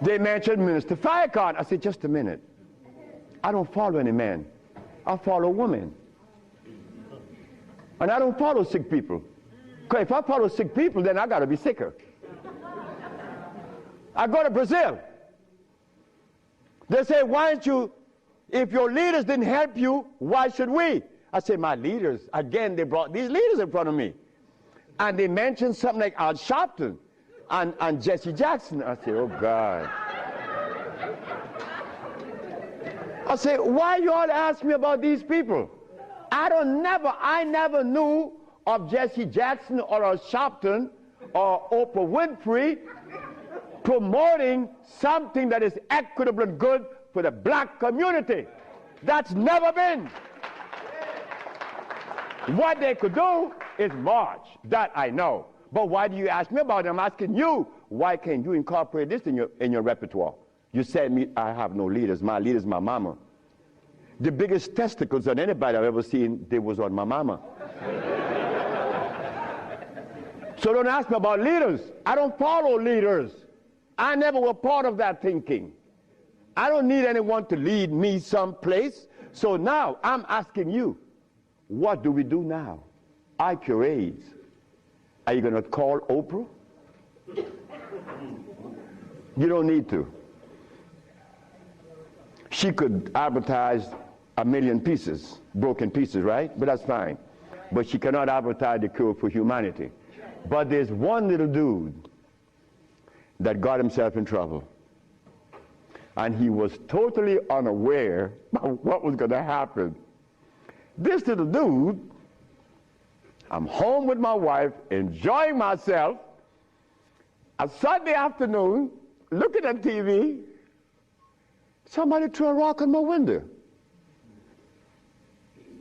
They mentioned Minister Farrakhan. I said, just a minute. I don't follow any man. I follow women. And I don't follow sick people. Because if I follow sick people, then I got to be sicker. I go to Brazil. They say, why don't you, if your leaders didn't help you, why should we? I say, my leaders, again, they brought these leaders in front of me. And they mentioned something like Al Sharpton and Jesse Jackson. I say, oh God. I say, why you all ask me about these people? I never knew of Jesse Jackson or Al Sharpton or Oprah Winfrey promoting something that is equitable and good for the black community. That's never been. What they could do is march. That I know. But why do you ask me about it? I'm asking you, why can't you incorporate this in your repertoire? You said me, I have no leaders. My leader's my mama. The biggest testicles that anybody I've ever seen, they was on my mama. So don't ask me about leaders. I don't follow leaders. I never was part of that thinking. I don't need anyone to lead me someplace. So now I'm asking you, what do we do now? I cure AIDS. Are you going to call Oprah? You don't need to. She could advertise 1 million pieces, broken pieces, right? But that's fine. But she cannot advertise the cure for humanity. But there's one little dude that got himself in trouble. And he was totally unaware of what was going to happen. This little dude, I'm home with my wife, enjoying myself, a Sunday afternoon, looking at TV, somebody threw a rock on my window.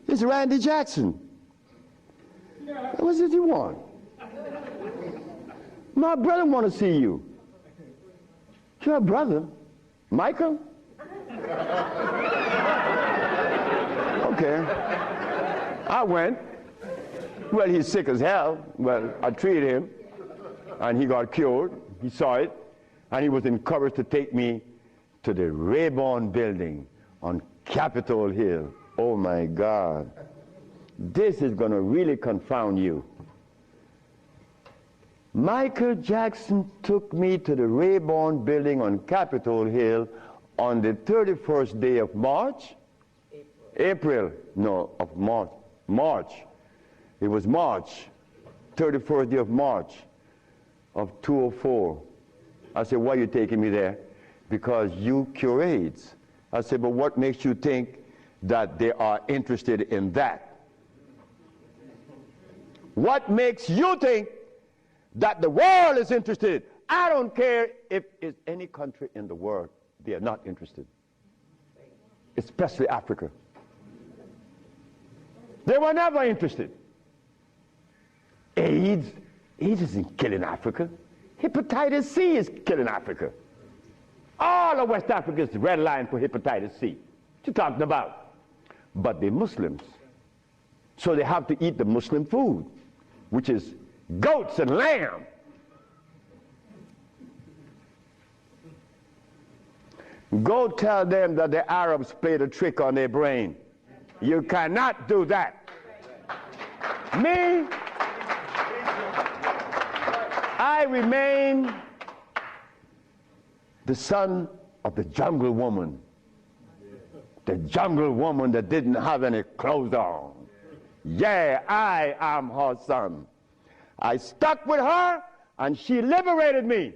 It's Randy Jackson. What did you want? My brother want to see you. Your brother? Michael? Okay. I went. Well, he's sick as hell. Well, I treated him, and he got cured. He saw it, and he was encouraged to take me to the Rayburn building on Capitol Hill. Oh, my God. This is going to really confound you. Michael Jackson took me to the Rayburn building on Capitol Hill on the 31st day of March. April. No, of March. March. It was March. 31st day of March of 2004. I said, why are you taking me there? Because you cure AIDS. I said, but what makes you think that they are interested in that? What makes you think that the world is interested? I don't care if it's any country in the world, they are not interested. Especially Africa. They were never interested. AIDS isn't killing Africa. Hepatitis C is killing Africa. All of West Africa is red line for hepatitis C. What you talking about? But they're Muslims. So they have to eat the Muslim food, which is goats and lamb. Go tell them that the Arabs played a trick on their brain. You cannot do that. Me, I remain the son of the jungle woman. The jungle woman that didn't have any clothes on. Yeah, I am her son. I stuck with her and she liberated me.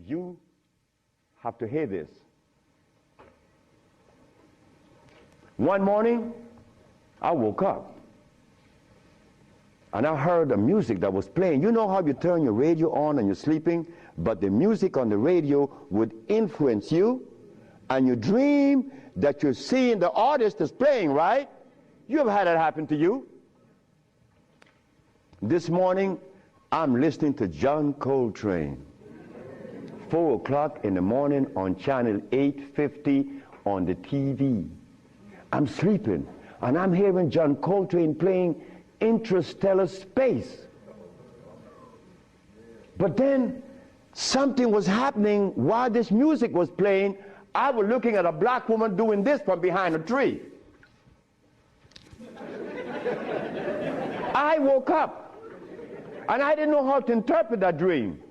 You have to hear this. One morning, I woke up and I heard the music that was playing. You know how you turn your radio on and you're sleeping, but the music on the radio would influence you, and you dream that you're seeing the artist that's playing, right? You have had that happen to you. This morning, I'm listening to John Coltrane. 4 o'clock in the morning on channel 850 on the TV. I'm sleeping, and I'm hearing John Coltrane playing Interstellar Space. But then something was happening while this music was playing. I was looking at a black woman doing this from behind a tree. I woke up, and I didn't know how to interpret that dream.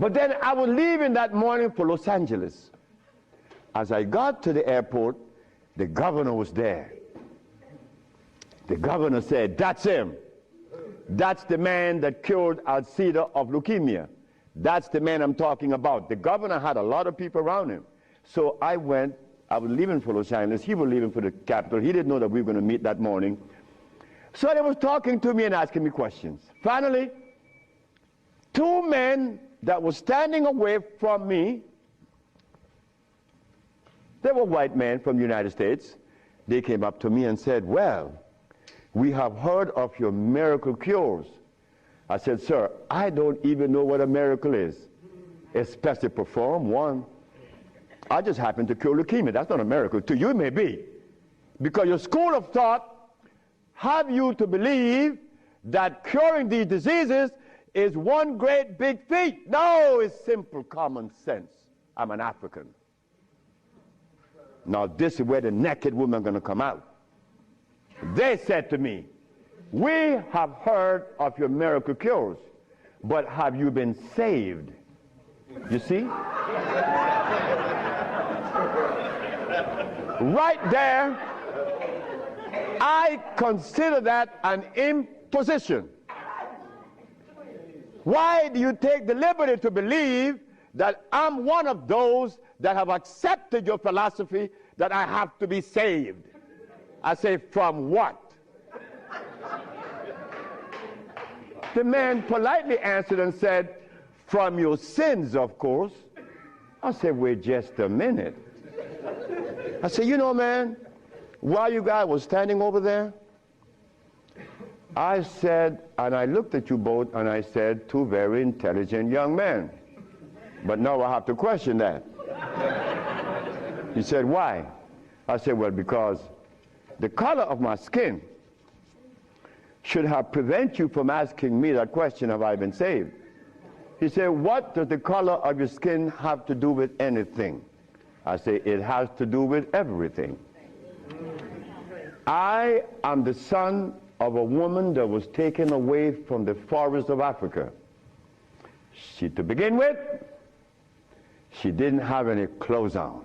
But then I was leaving that morning for Los Angeles. As I got to the airport, the governor was there. The governor said, "That's him. That's the man that cured Alcida of leukemia. That's the man I'm talking about." The governor had a lot of people around him. So I went. I was leaving for Los Angeles. He was leaving for the capital. He didn't know that we were going to meet that morning. So they was talking to me and asking me questions. Finally, 2 men that were standing away from me, they were white men from the United States. They came up to me and said, "Well, we have heard of your miracle cures." I said, "Sir, I don't even know what a miracle is, especially perform one. I just happen to cure leukemia. That's not a miracle. To you it may be. Because your school of thought have you to believe that curing these diseases is one great big feat. No, it's simple common sense. I'm an African. Now this is where the naked woman is going to come out. They said to me, "We have heard of your miracle cures, but have you been saved?" You see? Right there, I consider that an imposition. Why do you take the liberty to believe that I'm one of those that have accepted your philosophy that I have to be saved? I say, from what? The man politely answered and said, "From your sins, of course." I said, "Wait just a minute." I said, "You know, man, while you guys were standing over there, I said," and I looked at you both, and I said, "Two very intelligent young men. But now I have to question that." He said, "Why?" I said, "Well, because the color of my skin should have prevented you from asking me that question, have I been saved?" He said, "What does the color of your skin have to do with anything?" I say, "It has to do with everything. I am the son of a woman that was taken away from the forest of Africa. To begin with, she didn't have any clothes on.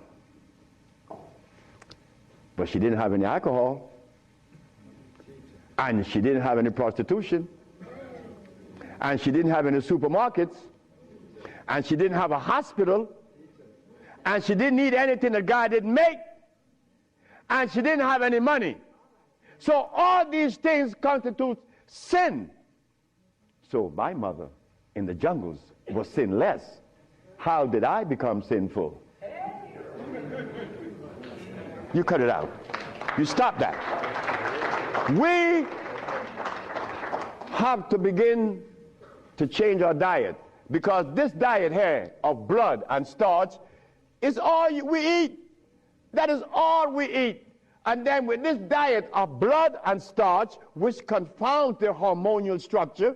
But she didn't have any alcohol. And she didn't have any prostitution. And she didn't have any supermarkets. And she didn't have a hospital. And she didn't need anything that God didn't make. And she didn't have any money. So all these things constitute sin. So my mother in the jungles was sinless. How did I become sinful?" You cut it out. You stop that. We have to begin to change our diet, because this diet here of blood and starch is all we eat. That is all we eat. And then with this diet of blood and starch, which confounds their hormonal structure,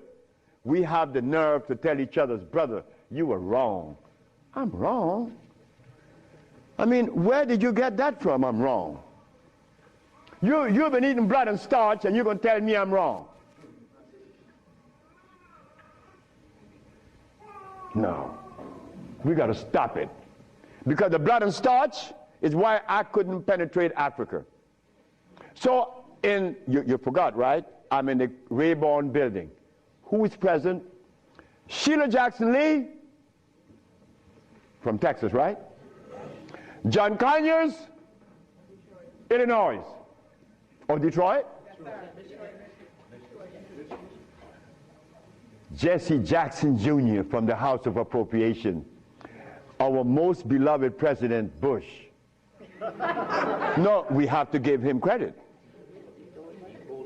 we have the nerve to tell each other's brother, you were wrong. I'm wrong? I mean, where did you get that from, I'm wrong? You've been eating blood and starch, and you're going to tell me I'm wrong. No. We got to stop it. Because the blood and starch is why I couldn't penetrate Africa. So, you forgot, right? I'm in the Rayborn building. Who is present? Sheila Jackson Lee from Texas, right? John Conyers, Illinois. Or Detroit? Jesse Jackson Jr. from the House of Appropriation. Our most beloved President Bush. No, we have to give him credit.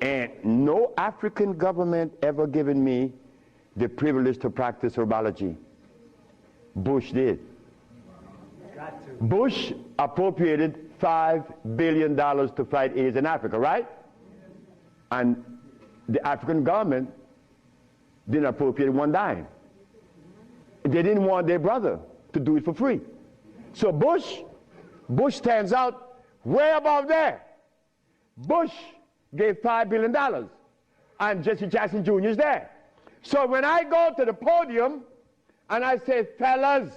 And no African government ever given me the privilege to practice herbology. Bush did. Bush appropriated $5 billion to fight AIDS in Africa, right? And the African government didn't appropriate one dime. They didn't want their brother to do it for free. So Bush stands out way above there. Bush gave $5 billion, and Jesse Jackson Jr. is there. So when I go to the podium and I say, fellas,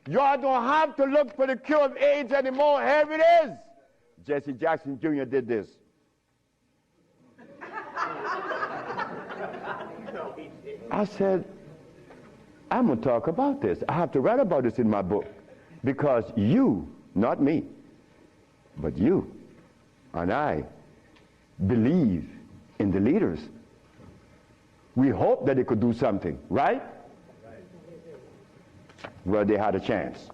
y'all don't have to look for the cure of AIDS anymore. Here it is. Jesse Jackson Jr. did this. I said, I'm going to talk about this. I have to write about this in my book. Because you, not me, but you and I believe in the leaders. We hope that they could do something, right? Well, they had a chance.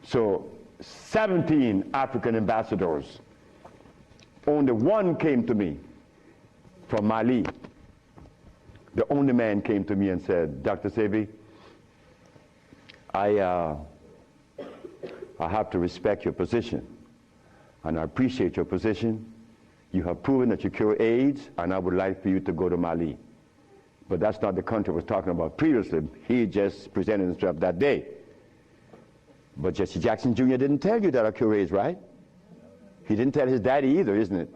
So 17 African ambassadors. Only one came to me from Mali. The only man came to me and said, Dr. Sebi, I have to respect your position, and I appreciate your position. You have proven that you cure AIDS, and I would like for you to go to Mali. But that's not the country I was talking about previously. He just presented himself that day. But Jesse Jackson Jr. didn't tell you that I cure AIDS, right? He didn't tell his daddy either, isn't it?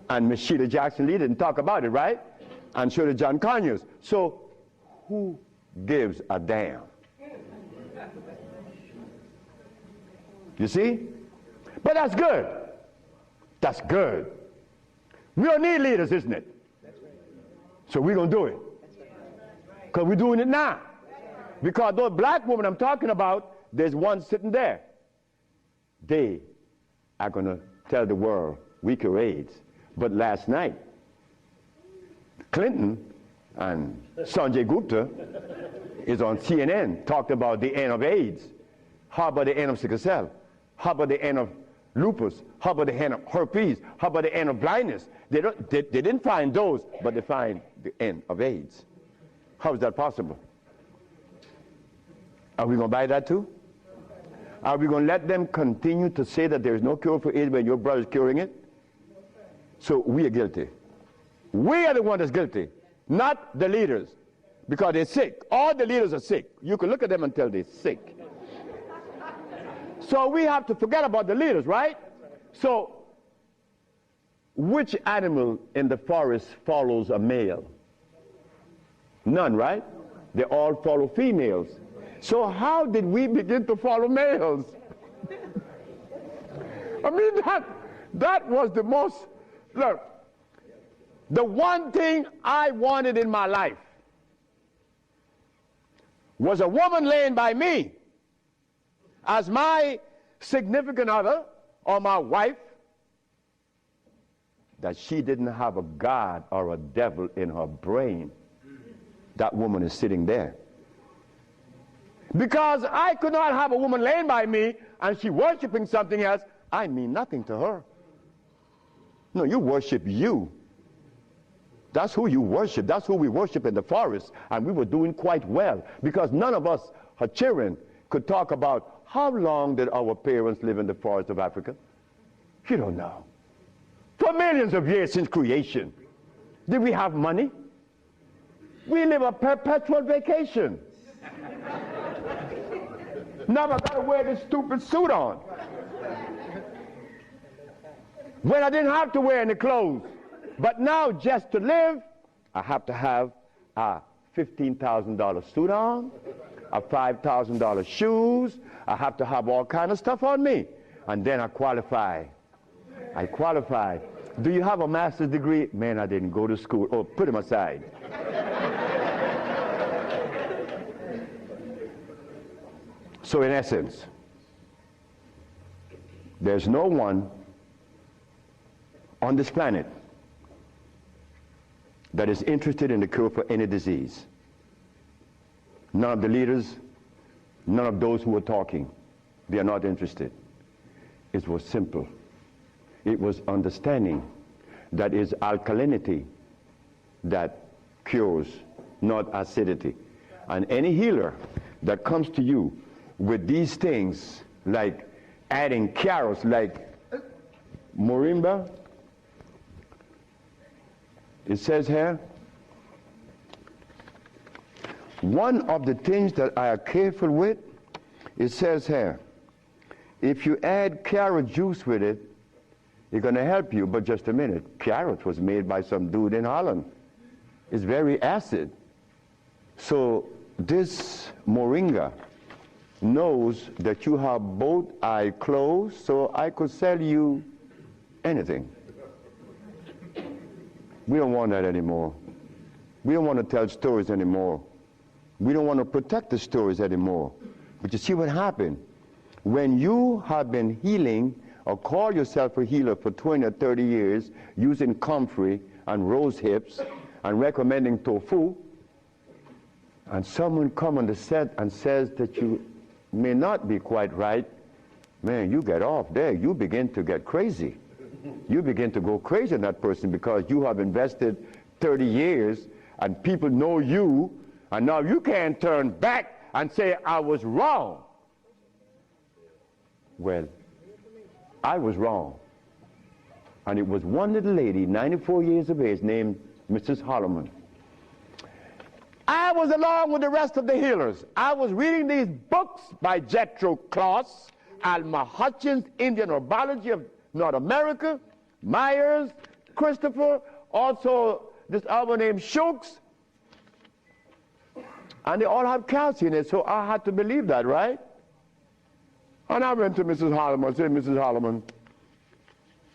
And Miss Sheila Jackson Lee didn't talk about it, right? And so did John Conyers. So who gives a damn? You see? But that's good. That's good. We don't need leaders, isn't it? So we're going to do it. Because we're doing it now. Because those black women I'm talking about, there's one sitting there. They are going to tell the world we cure AIDS. But last night, Clinton and Sanjay Gupta is on CNN talking about the end of AIDS. How about the end of sickle cell? How about the end of lupus? How about the end of herpes? How about the end of blindness? They didn't find those, but they find the end of AIDS. How is that possible? Are we going to buy that too? Are we going to let them continue to say that there is no cure for AIDS when your brother is curing it? So we are guilty. We are the one that's guilty, not the leaders, because they're sick. All the leaders are sick. You can look at them and tell they're sick. So we have to forget about the leaders, right? So which animal in the forest follows a male? None, right? They all follow females. So how did we begin to follow males? I mean, that was the most, look, the one thing I wanted in my life was a woman laying by me as my significant other or my wife, that she didn't have a God or a devil in her brain. That woman is sitting there. Because I could not have a woman laying by me and she worshiping something else. I mean nothing to her. No, you worship you. That's who you worship. That's who we worship in the forest. And we were doing quite well because none of us, her children, could talk about how long did our parents live in the forest of Africa? You don't know. For millions of years since creation, did we have money? We live a perpetual vacation. Now I gotta wear this stupid suit on. When I didn't have to wear any clothes. But now just to live, I have to have a $15,000 suit on, a $5,000 shoes. I have to have all kind of stuff on me. And then I qualify. Do you have a master's degree? Man, I didn't go to school. Oh, put him aside. So in essence, there's no one on this planet that is interested in the cure for any disease. None of the leaders, none of those who are talking, they are not interested. It was simple. It was understanding that is alkalinity that cures, not acidity. And any healer that comes to you with these things, like adding carrots, like moringa, it says here, one of the things that I are careful with, it says here, if you add carrot juice with it, it's going to help you. But just a minute, carrot was made by some dude in Holland. It's very acid. So this moringa knows that you have both eyes closed, so I could sell you anything. We don't want that anymore. We don't want to tell stories anymore. We don't want to protect the stories anymore. But you see what happened? When you have been healing or call yourself a healer for 20 or 30 years using comfrey and rose hips and recommending tofu, and someone comes on the set and says that you may not be quite right, man, you get off there. You begin to get crazy. You begin to go crazy on that person because you have invested 30 years and people know you, and now you can't turn back and say, I was wrong. Well, I was wrong. And it was one little lady, 94 years of age, named Mrs. Holloman. I was along with the rest of the healers. I was reading these books by Jethro Kloss, Alma Hutchins, Indian Herbology of North America, Myers, Christopher, also this other named Shooks. And they all have calcium in it, so I had to believe that, right? And I went to Mrs. Holloman and said, Mrs. Holloman,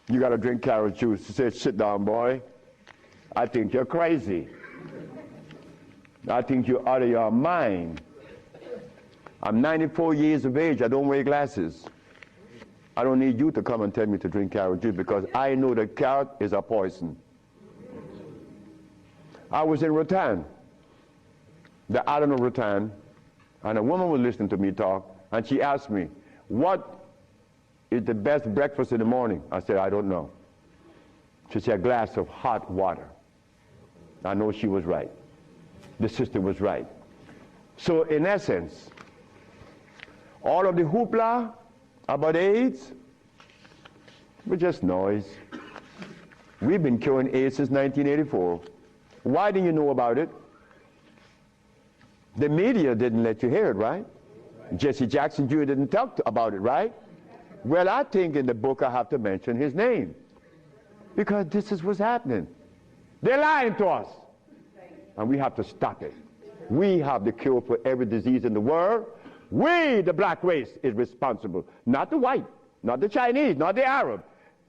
you got to drink carrot juice. She said, sit down, boy. I think you're crazy. I think you're out of your mind. I'm 94 years of age. I don't wear glasses. I don't need you to come and tell me to drink carrot juice because I know that carrot is a poison. I was in Rattan, the island of Rattan, and a woman was listening to me talk, and she asked me, what is the best breakfast in the morning? I said, I don't know. She said, a glass of hot water. I know she was right. The sister was right. So in essence, all of the hoopla about AIDS was just noise. We've been curing AIDS since 1984. Why didn't you know about it? The media didn't let you hear it, right? Jesse Jackson Jr. didn't talk about it, right? Well, I think in the book I have to mention his name because this is what's happening. They're lying to us, and we have to stop it. We have the cure for every disease in the world. We, the black race, is responsible, not the white, not the Chinese, not the Arab.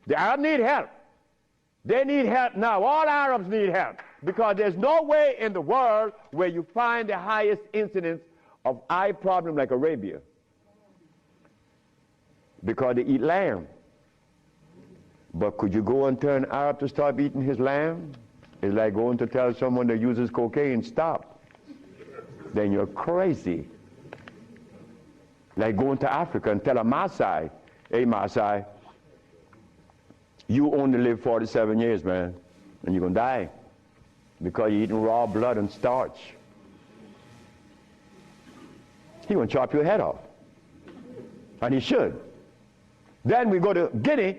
The Arab need help. They need help now. All Arabs need help because there's no way in the world where you find the highest incidence of eye problem like Arabia because they eat lamb. But could you go and tell an Arab to stop eating his lamb? It's like going to tell someone that uses cocaine, stop. Then you're crazy. Like going to Africa and tell a Maasai, hey Maasai, you only live 47 years, man, and you're going to die because you're eating raw blood and starch. He's going to chop your head off. And he should. Then we go to Guinea,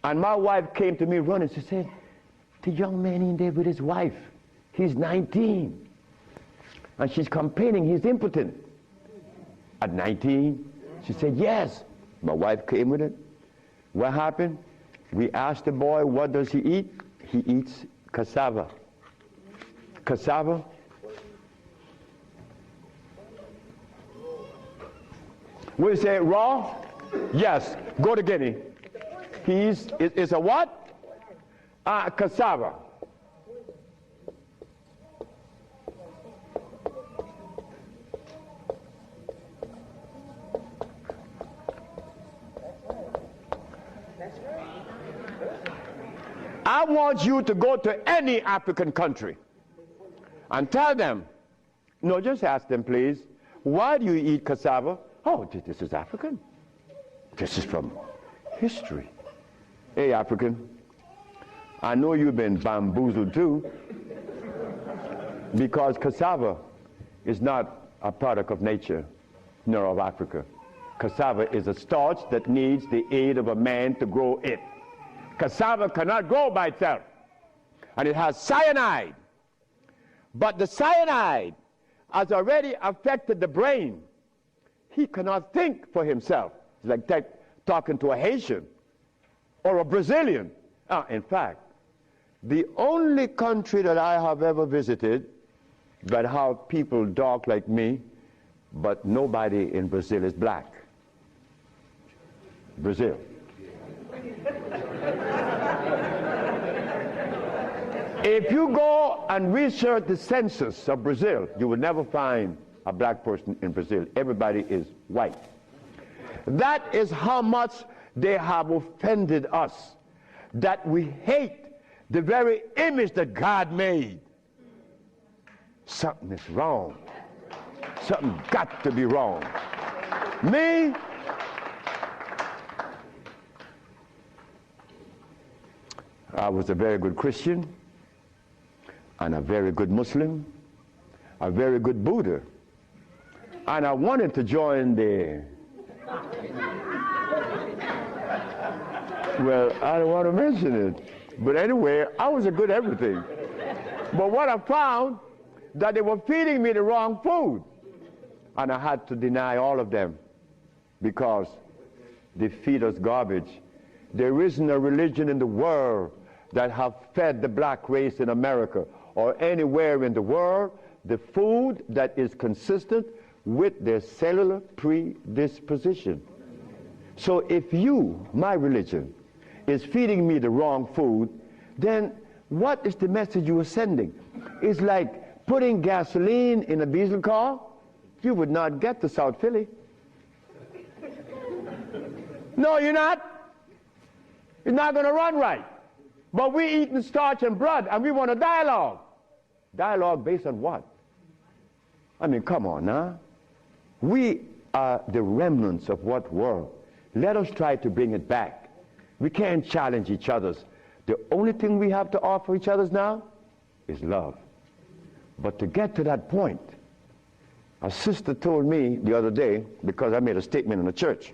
And my wife came to me running. She said, the young man in there with his wife, he's 19. And she's complaining he's impotent. At 19, she said, yes. My wife came with it. What happened? We asked the boy, what does he eat? He eats cassava. Cassava? We say raw? Yes. Go to Guinea. It's a what? Cassava. I want you to go to any African country and tell them, no, just ask them, please, why do you eat cassava? Oh, this is African. This is from history. Hey, African, I know you've been bamboozled too, because cassava is not a product of nature, nor of Africa. Cassava is a starch that needs the aid of a man to grow it. Cassava cannot grow by itself, and it has cyanide. But the cyanide has already affected the brain. He cannot think for himself. It's like talking to a Haitian or a Brazilian. In fact, the only country that I have ever visited that have people dark like me, but nobody in Brazil is black. Brazil. If you go and research the census of Brazil, you will never find a black person in Brazil. Everybody is white. That is how much they have offended us, that we hate the very image that God made. Something is wrong. Something got to be wrong. Me, I was a very good Christian, and a very good Muslim, a very good Buddha. And I wanted to join the, well, I don't want to mention it. But anyway, I was a good everything. But what I found, that they were feeding me the wrong food. And I had to deny all of them because they feed us garbage. There isn't a religion in the world that have fed the black race in America or anywhere in the world the food that is consistent with their cellular predisposition. So if you, my religion, is feeding me the wrong food, then what is the message you are sending? It's like putting gasoline in a diesel car. You would not get to South Philly. No, you're not. It's not going to run right. But we eating starch and blood, and we want a dialogue. Dialogue based on what? I mean, come on now. We are the remnants of what world? Let us try to bring it back. We can't challenge each other's. The only thing we have to offer each other's now is love. But to get to that point, a sister told me the other day, because I made a statement in the church,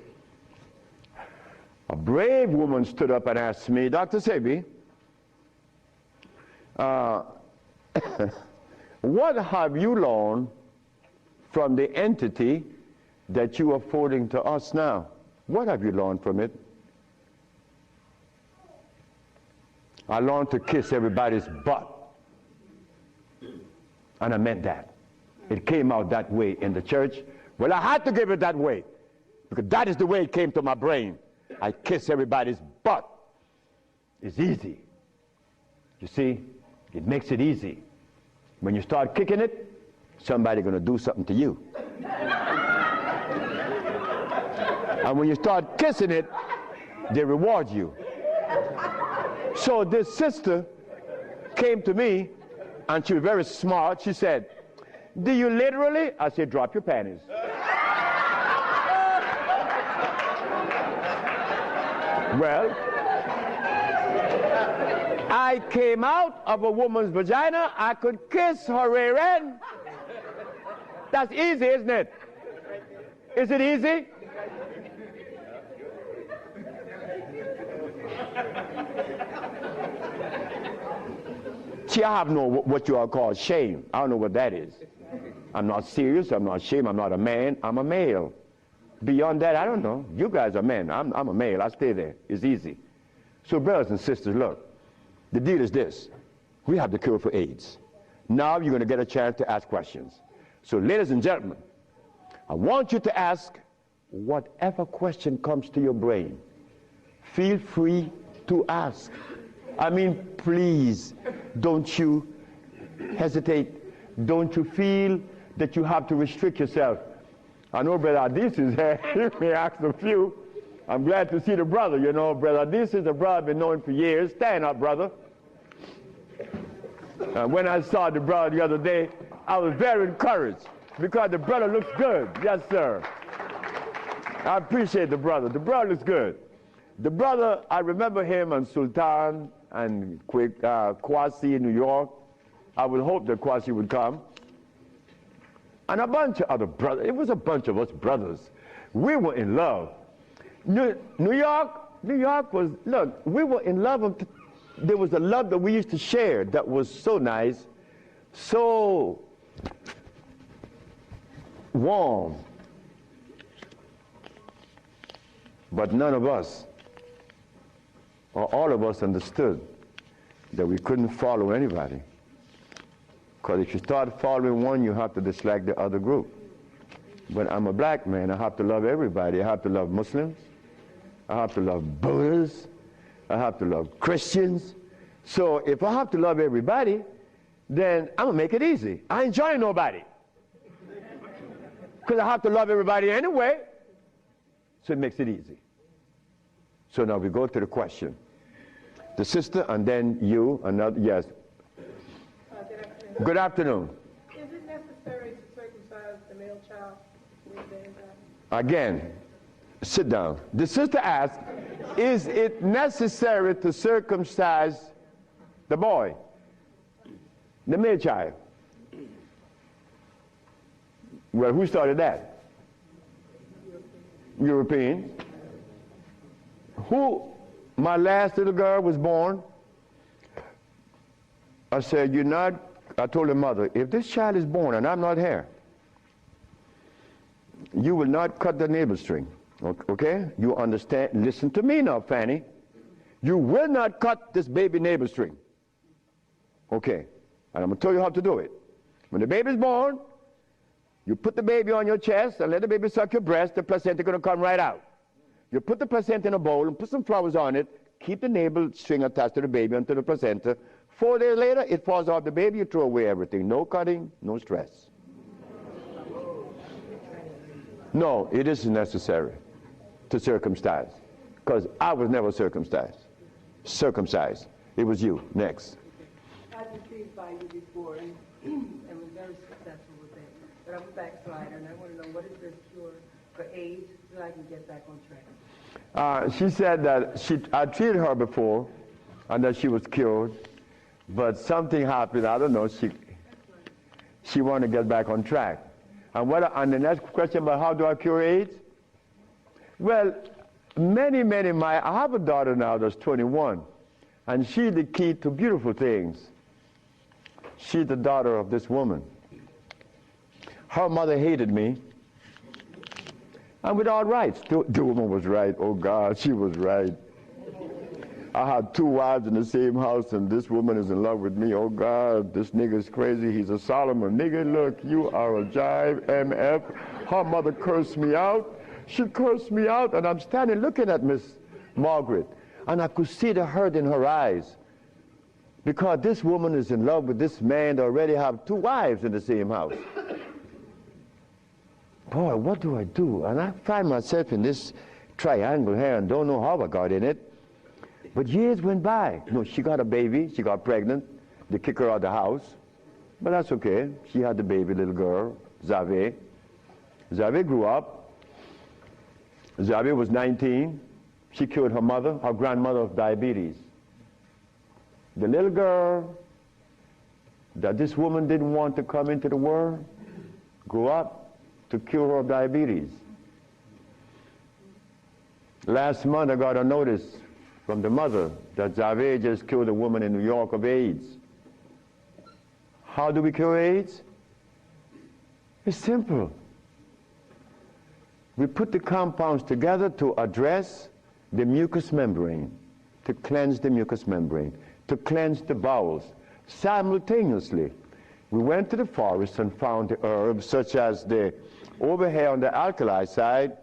a brave woman stood up and asked me, Dr. Sebi, what have you learned from the entity that you are forwarding to us now? What have you learned from it? I learned to kiss everybody's butt. And I meant that. It came out that way in the church. Well, I had to give it that way, because that is the way it came to my brain. I kiss everybody's butt. It's easy. You see, it makes it easy. When you start kicking it, somebody's going to do something to you. And when you start kissing it, they reward you. So this sister came to me, and she was very smart. She said, do you literally? I said, drop your panties. Well, I came out of a woman's vagina. I could kiss her rear end. That's easy, isn't it? Is it easy? See, I have no what you all call shame. I don't know what that is. I'm not serious. I'm not ashamed. I'm not a man. I'm a male. Beyond that, I don't know. You guys are men. I'm a male. I stay there. It's easy. So brothers and sisters, look, the deal is this. We have the cure for AIDS. Now you're going to get a chance to ask questions. So ladies and gentlemen, I want you to ask whatever question comes to your brain. Feel free to ask. I mean, please, don't you hesitate. Don't you feel that you have to restrict yourself. I know Brother Adis is here. He may ask a few. I'm glad to see the brother. You know, Brother Adis is a brother I've been knowing for years. Stand up, brother. When I saw the brother the other day, I was very encouraged because the brother looks good. Yes, sir. I appreciate the brother. The brother looks good. The brother, I remember him and Sultan and Kwasi in New York. I would hope that Kwasi would come. And a bunch of other brothers. It was a bunch of us brothers. We were in love. New York was, look, we were in love. There was a love that we used to share that was so nice, so warm. But none of us, or all of us, understood that we couldn't follow anybody. Because if you start following one, you have to dislike the other group. But I'm a black man. I have to love everybody. I have to love Muslims. I have to love Buddhists. I have to love Christians. So if I have to love everybody, then I'm going to make it easy. I ain't joining nobody. Because I have to love everybody anyway. So it makes it easy. So now we go to the question. The sister and then you, another, yes. Good afternoon. Is it necessary to circumcise the male child? Again, sit down. The sister asked, is it necessary to circumcise the boy, the male child? Well, who started that? European. Who? My last little girl was born. I said, you're not, I told her mother, if this child is born and I'm not here, you will not cut the navel string, okay? You understand? Listen to me now, Fanny. You will not cut this baby navel string, okay? And I'm going to tell you how to do it. When the baby's born, you put the baby on your chest and let the baby suck your breast. The placenta is going to come right out. You put the placenta in a bowl and put some flowers on it. Keep the navel string attached to the baby until the placenta. 4 days later, it falls off the baby. You throw away everything. No cutting, no stress. No, it isn't necessary to circumcise, because I was never circumcised. It was you. Next. I was intrigued by you before and was very successful with it. But I'm a backslider, and I want to know, what is the cure for AIDS so I can get back on track? She said that I treated her before and that she was cured, but something happened. I don't know. She wanted to get back on track. And the next question about how do I cure AIDS? Well, I have a daughter now that's 21, and she's the key to beautiful things. She's the daughter of this woman. Her mother hated me, and with all rights. The woman was right. Oh God, she was right. I had 2 wives in the same house, and this woman is in love with me. Oh God, this nigga's crazy. He's a Solomon. Nigga, look, you are a jive, MF. Her mother cursed me out. She cursed me out, and I'm standing looking at Miss Margaret, and I could see the hurt in her eyes, because this woman is in love with this man that already have 2 wives in the same house. Boy, what do I do? And I find myself in this triangle here and don't know how I got in it. But years went by. No, she got a baby. She got pregnant. They kicked her out of the house. But that's okay. She had the baby, little girl, Zave. Zave grew up. Zave was 19. She cured her mother, her grandmother, of diabetes. The little girl that this woman didn't want to come into the world grew up to cure her of diabetes. Last month I got a notice from the mother that Zave just killed a woman in New York of AIDS. How do we cure AIDS? It's simple. We put the compounds together to address the mucous membrane, to cleanse the mucous membrane, to cleanse the bowels. Simultaneously, we went to the forest and found the herbs such as over here on the alkali side,